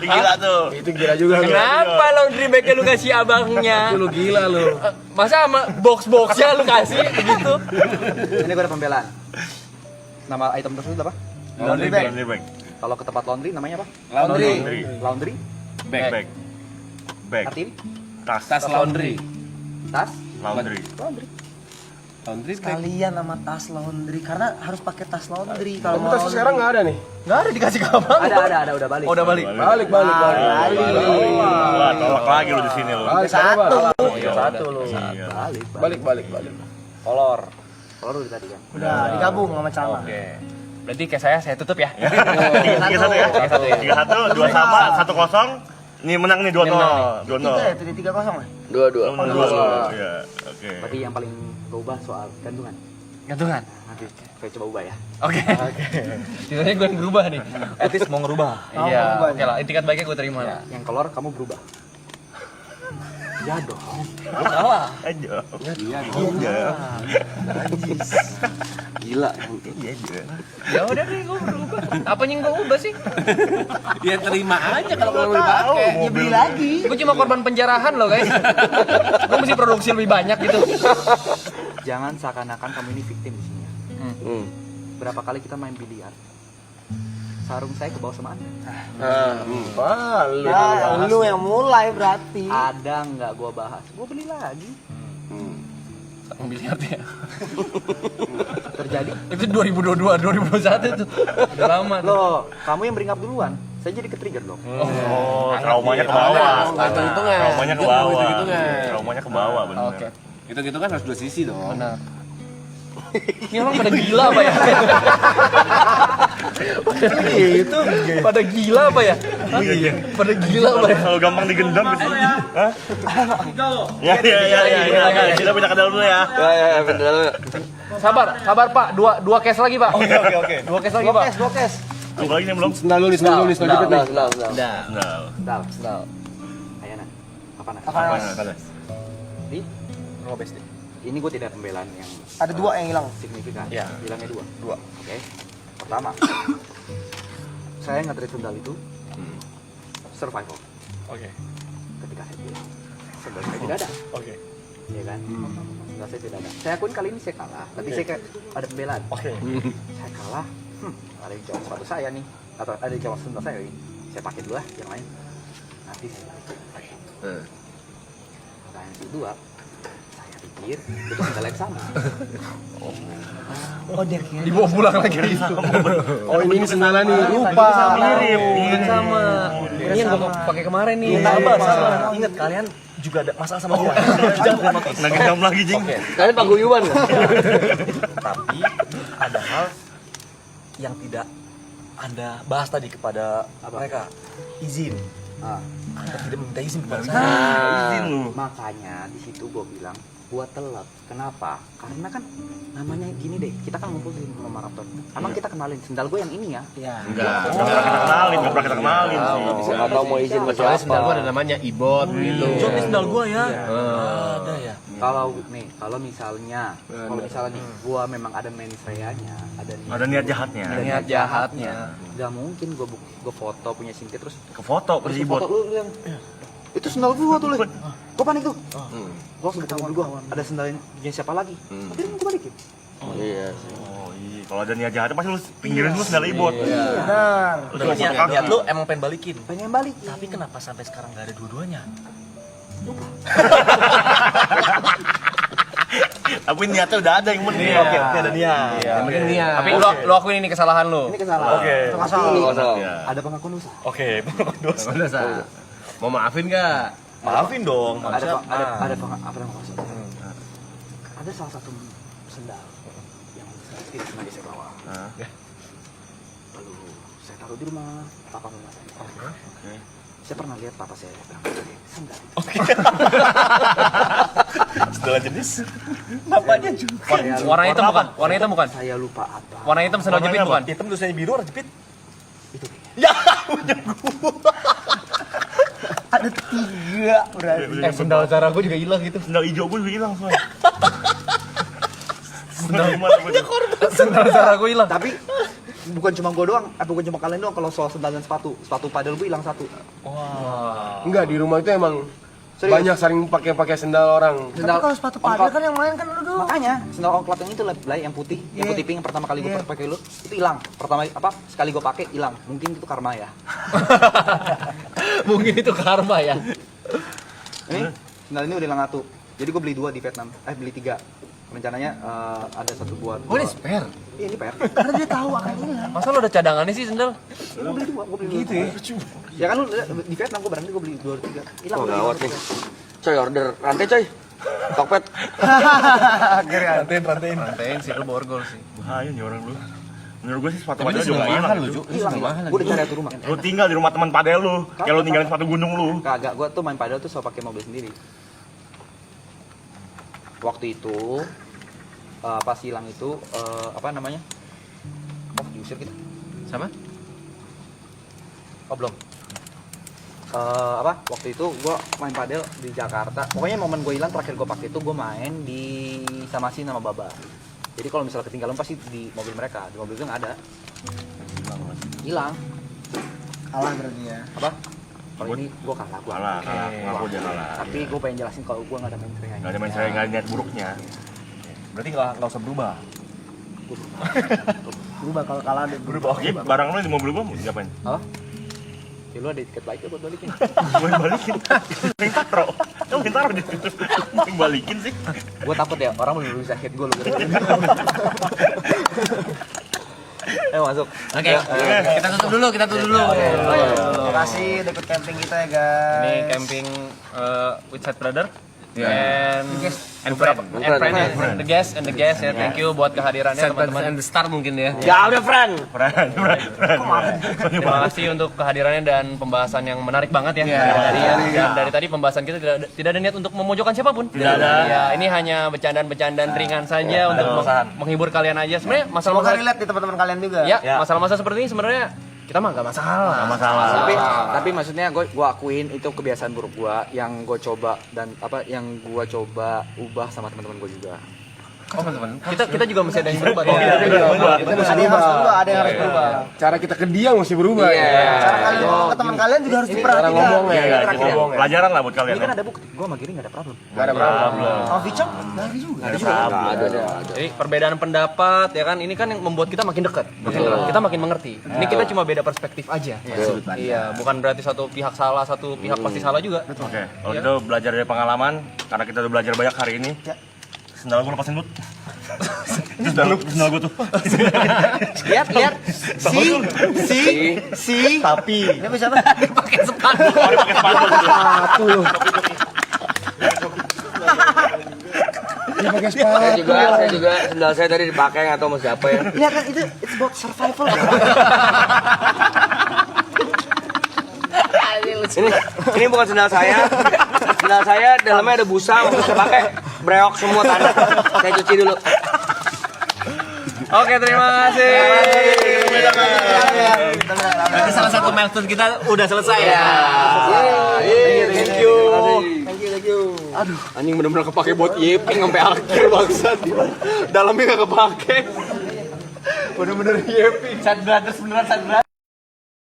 Gila tuh. Itu gila juga lu. Kenapa laundry bagnya lu kasih abangnya? Lu gila lu. Masa sama box-boxnya lu kasih begitu? Ini gua ada pembelaan. Nama item tersebut apa? Laundry bag. Laundry bag. Kalau ke tempat laundry namanya apa? Laundry. Laundry? Bag. Bag. Artinya? Tas. Tas laundry. Tas? Laundry. Laundry. Laundry bag. Sekalian sama tas laundry karena harus pakai tas laundry kalau Kamu mau. tas sekarang nggak ada nih? Nggak ada dikasih ke abang. Ada, udah balik. Oh, udah balik. Balik. Wah, tolak lagi lu di sini lu. Balik satu. Satu lu. Iya. Balik. Kolor. Kalau udah tadi kan. Udah digabung sama celana. Oke. Berarti kayak saya tutup ya. 3-1 ya. 3-1, 2 sama, 1-0. Ini menang nih 2-0. 2-0. Itu 3-0 lah. 2-2. Iya, oke. Berarti yang paling berubah soal gantungan. Gantungan. Nanti saya coba ubah ya. Oke. Ceritanya gue yang berubah nih. Etis mau ngerubah. Iya. Oke lah. Itikat baiknya gue terima lah. Yang kolor kamu berubah. Ya dong. Aja. Gila. Ya udah deh gue berubah. Apa yang gue ubah sih? Ya terima aja kalau mau dipakai. Ya beli lagi. Gue cuma korban penjarahan loh guys. Gue mesti produksi lebih banyak gitu. Jangan seakan-akan kamu ini victim di sini ya. Berapa kali kita main biliar? Sarung saya ke bawah sama Anda. Wah, lu. Nah, lu yang mulai berarti. Ada nggak gua bahas? Gua beli lagi. Sarung biliar ya. Terjadi. Itu 2022, 2021 tuh. Udah lama tuh. Loh, kamu yang beringap duluan. Saya jadi ke-trigger dong. Oh, traumanya ke bawah. Hitung-hitungan. Traumanya ke Dia mau bawah. hitung-hitungan. Traumanya ke bawah benar. Oke. Hitung-hitung kan harus 2 sisi dong. Benar. Ini orang pada gila apa ya? Itu Pada gila apa ya? Iya. Pada gila apa ya? Kalau gampang digendam gitu. Hah? Ya. Kita pindah ke dalam dulu ya. Ya, bener. Sabar Pak. Dua case lagi Pak. Oke. Dua case lagi Pak. Dua kes. Tunggu lagi nih belum? sendal dulu, sendal dipet nih. Nah. Dal. Ayo nak. Apa nak? Apa? Di? Robes deh. Ini gue tidak pembelaan yang Ada 2 yang hilang. signifikan. Ya. Hilangnya 2. Oke. Pertama, saya nge-treat sendal itu survival. Oke. Ketika saya bilang sendal saya tidak ada. Oke. Iya kan? Sendal saya tidak ada. Saya akuin kali ini saya kalah. Tapi saya kayak ada pembelaan. Oke. Saya kalah. Ada yang jawab sepatu saya nih. Atau ada yang jawab sendal saya ini. Saya pakai dulu lah yang lain. Nanti saya balik. Pertanyaan kedua, saya pikir itu sendal yang sama. Oh, dia kira. Dibawa pulang lagi itu. Oh, ini sendalnya nih. Lupa. Mirip sama. Ini yang gue pakai kemarin nih. Sama. Ingat kalian juga ada masalah sama gua. Ngegendam lagi jing. Kalian paguyuban nggak? Tapi ada hal yang tidak Anda bahas tadi kepada mereka. Izin. Anda tidak meminta izin kepada saya. Izin lu. Makanya di situ gue bilang gua telat. Kenapa? Karena kan namanya gini deh, kita kan ngumpul di rumah Raptor. Emang kita kenalin sendal gue yang ini ya? Enggak pernah kita kenalin sih. Nggak tahu mau izin sama Soalnya siapa. sendal gua ada namanya Ibot gitu. Ini sendal gua ya. Ada ya. Kalau misalnya nih gua memang ada mens reanya, Ada niat jahatnya. Niat jahatnya. nggak mungkin gua foto punya Sinti terus Ke foto ke terus Ibot. foto lu yang itu sendal gua tuh, Le. Gua panik tuh. Gua langsung ke mobil gua, ada sendal punya siapa lagi? Tapi gua balikin. Iya. Oh iya, kalau ada niat jahatnya pasti lu pinggirin dulu sendal Ibot. Benar. Udah Berarti masuk niat lu emang pengen balikin. Pengen balik. Tapi kenapa sampai sekarang nggak ada dua-duanya? Tapi niatnya udah ada yang penting. Iya. Oke, ada niat. Yang penting niat. Tapi lu akuin ini kesalahan lu. Ini kesalahan. Oke. Kosong. Iya. Ada pengakuan dosa. Oke, dosa. Dosa. Mau maafin nggak? Maafin dong. Ada pengakuan dosa. Ada salah satu sendal yang sedikit sengaja saya bawa. Lalu saya taruh di rumah papa mama saya. Saya pernah lihat papa saya pakai sendal. Segala jenis. Warna hitam bukan? Warna hitam bukan? Saya lupa apa. Warna hitam sendal jepit bukan? Hitam tulisannya biru atau jepit? Itu Ada 3 berarti. Sendal cara gue juga hilang gitu. Sendal hijau gue juga hilang soalnya. Sendal gimana gue? Sendal cara gue hilang. tapi bukan cuma gue doang, bukan cuma kalian doang. Kalau soal sendal dan sepatu padel gue hilang satu. Enggak, di rumah itu emang Serius? banyak sering pakai sepatu orang. Tapi kalau sepatu padel kan yang main kan lu doang. Makanya sendal on club yang itu lah, yang putih, yang putih pink yang pertama kali gue pakai lu itu hilang. Pertama sekali gue pakai hilang. Mungkin itu karma ya. Mungkin itu karma ya. Ini sendal ini udah hilang satu. Jadi gue beli 2 di Vietnam. Beli 3. Rencananya ada 1 buat. Oh ini spare. Iya ini PR. Karena dia tahu akan hilang. Masa lu ada cadangannya sih sendal? Gue beli 2, gue beli gitu ya. Ya kan lu di Vietnam gue barang gue beli 2 3. Hilang. Oh gawat nih. Coy order rantai coy. Tokped. Rantain sih lu borgol sih. Bahaya nih orang lu. Menurut gue sih sepatu Tapi padel itu juga sendal hilang mahal itu. lu, Ju. Hilang. Gue udah cari satu rumah. Lu tinggal di rumah teman padel lu. Kayak lu tinggalin sepatu gunung lu. Kagak, gue tuh main padel tuh selalu pakai mobil sendiri. Waktu itu pas hilang itu apa namanya? Oh diusir kita. Sama? Oh belum. Waktu itu gue main padel di Jakarta. Pokoknya momen gue hilang terakhir gue pakai itu gue main di Samasi sama Baba. Jadi kalau misalnya ketinggalan pasti di mobil mereka. Di mobil gue nggak ada. Hilang. Kalah berarti ya. Apa? Kalau ini gue kalah gue. Kalah, ngaku dia kalah. Tapi gue pengen jelasin kalau gue nggak ada main cerai. Gak ada main saya, gak ada niat buruknya. Berarti nggak usah berubah. Berubah kalau kalah deh. Berubah. Oke, barang lu di mobil gua mau diapain? Apa? Ya lu ada tiket balik buat balikin. Gue yang balikin. Yang taruh. Lu yang taruh di situ. Yang balikin sih. Gue takut ya orang bener bisa hit gue lu. Ayo masuk. Oke. Kita tutup dulu. Terima kasih udah ikut camping kita ya guys. Ini camping with Side Brother. And friend ya. The guest ya. Thank you buat kehadirannya teman-teman. And the star mungkin ya. Ya udah friend. Terima kasih untuk kehadirannya dan pembahasan yang menarik banget ya. Dari tadi pembahasan kita tidak ada niat untuk memojokkan siapapun. Tidak ada. Ya, ini hanya bercandaan-bercandaan ringan saja untuk menghibur kalian aja. Sebenarnya Semoga masalah-masalah relate di teman-teman kalian juga. ya, masalah-masalah seperti ini sebenarnya kita mah nggak masalah. Tapi maksudnya gue akuin itu kebiasaan buruk gue yang gue coba dan yang gue coba ubah sama teman-teman gue juga. Kita juga masih ada yang berubah. Kita masih berubah, ada yang harus berubah. Cara kita ke dia mesti berubah ya. Cara kalian ngomong ke teman kalian juga harus Cara diperhatikan. ngomong ya. Ngomong. Pelajaran lah buat kalian. Ini kan ada bukti, gue sama Giri gak ada problem. Gak ada problem. Sama Vicok nggak ada juga. Ada. Jadi perbedaan pendapat ya kan ini kan yang membuat kita makin dekat. Kita makin mengerti. Ini kita cuma beda perspektif aja. Iya, bukan berarti satu pihak salah, satu pihak pasti salah juga. Oke, kalau gitu belajar dari pengalaman, karena kita udah belajar banyak hari ini. Sendal gue lepasin dulu. Sendal gue tuh. Lihat. Si. Tapi. Ini bisa apa? Pakai sepatu. Pakai sepatu. Pakai sepatu. Saya juga sendal saya tadi dipakai nggak tahu sama siapa ya. Lihat kan itu it's about survival. Ini bukan sendal saya. Sendal saya dalamnya ada busa, waktu saya pakai breok semua tanah. Saya cuci dulu. Oke, terima kasih. Berarti salah satu milestone kita udah selesai ya. Thank you. Aduh, anjing bener-bener kepake buat yeping sampai akhir bangsat. Dalamnya nggak kepake. Bener-bener yeping. Sad brothers beneran sad brothers.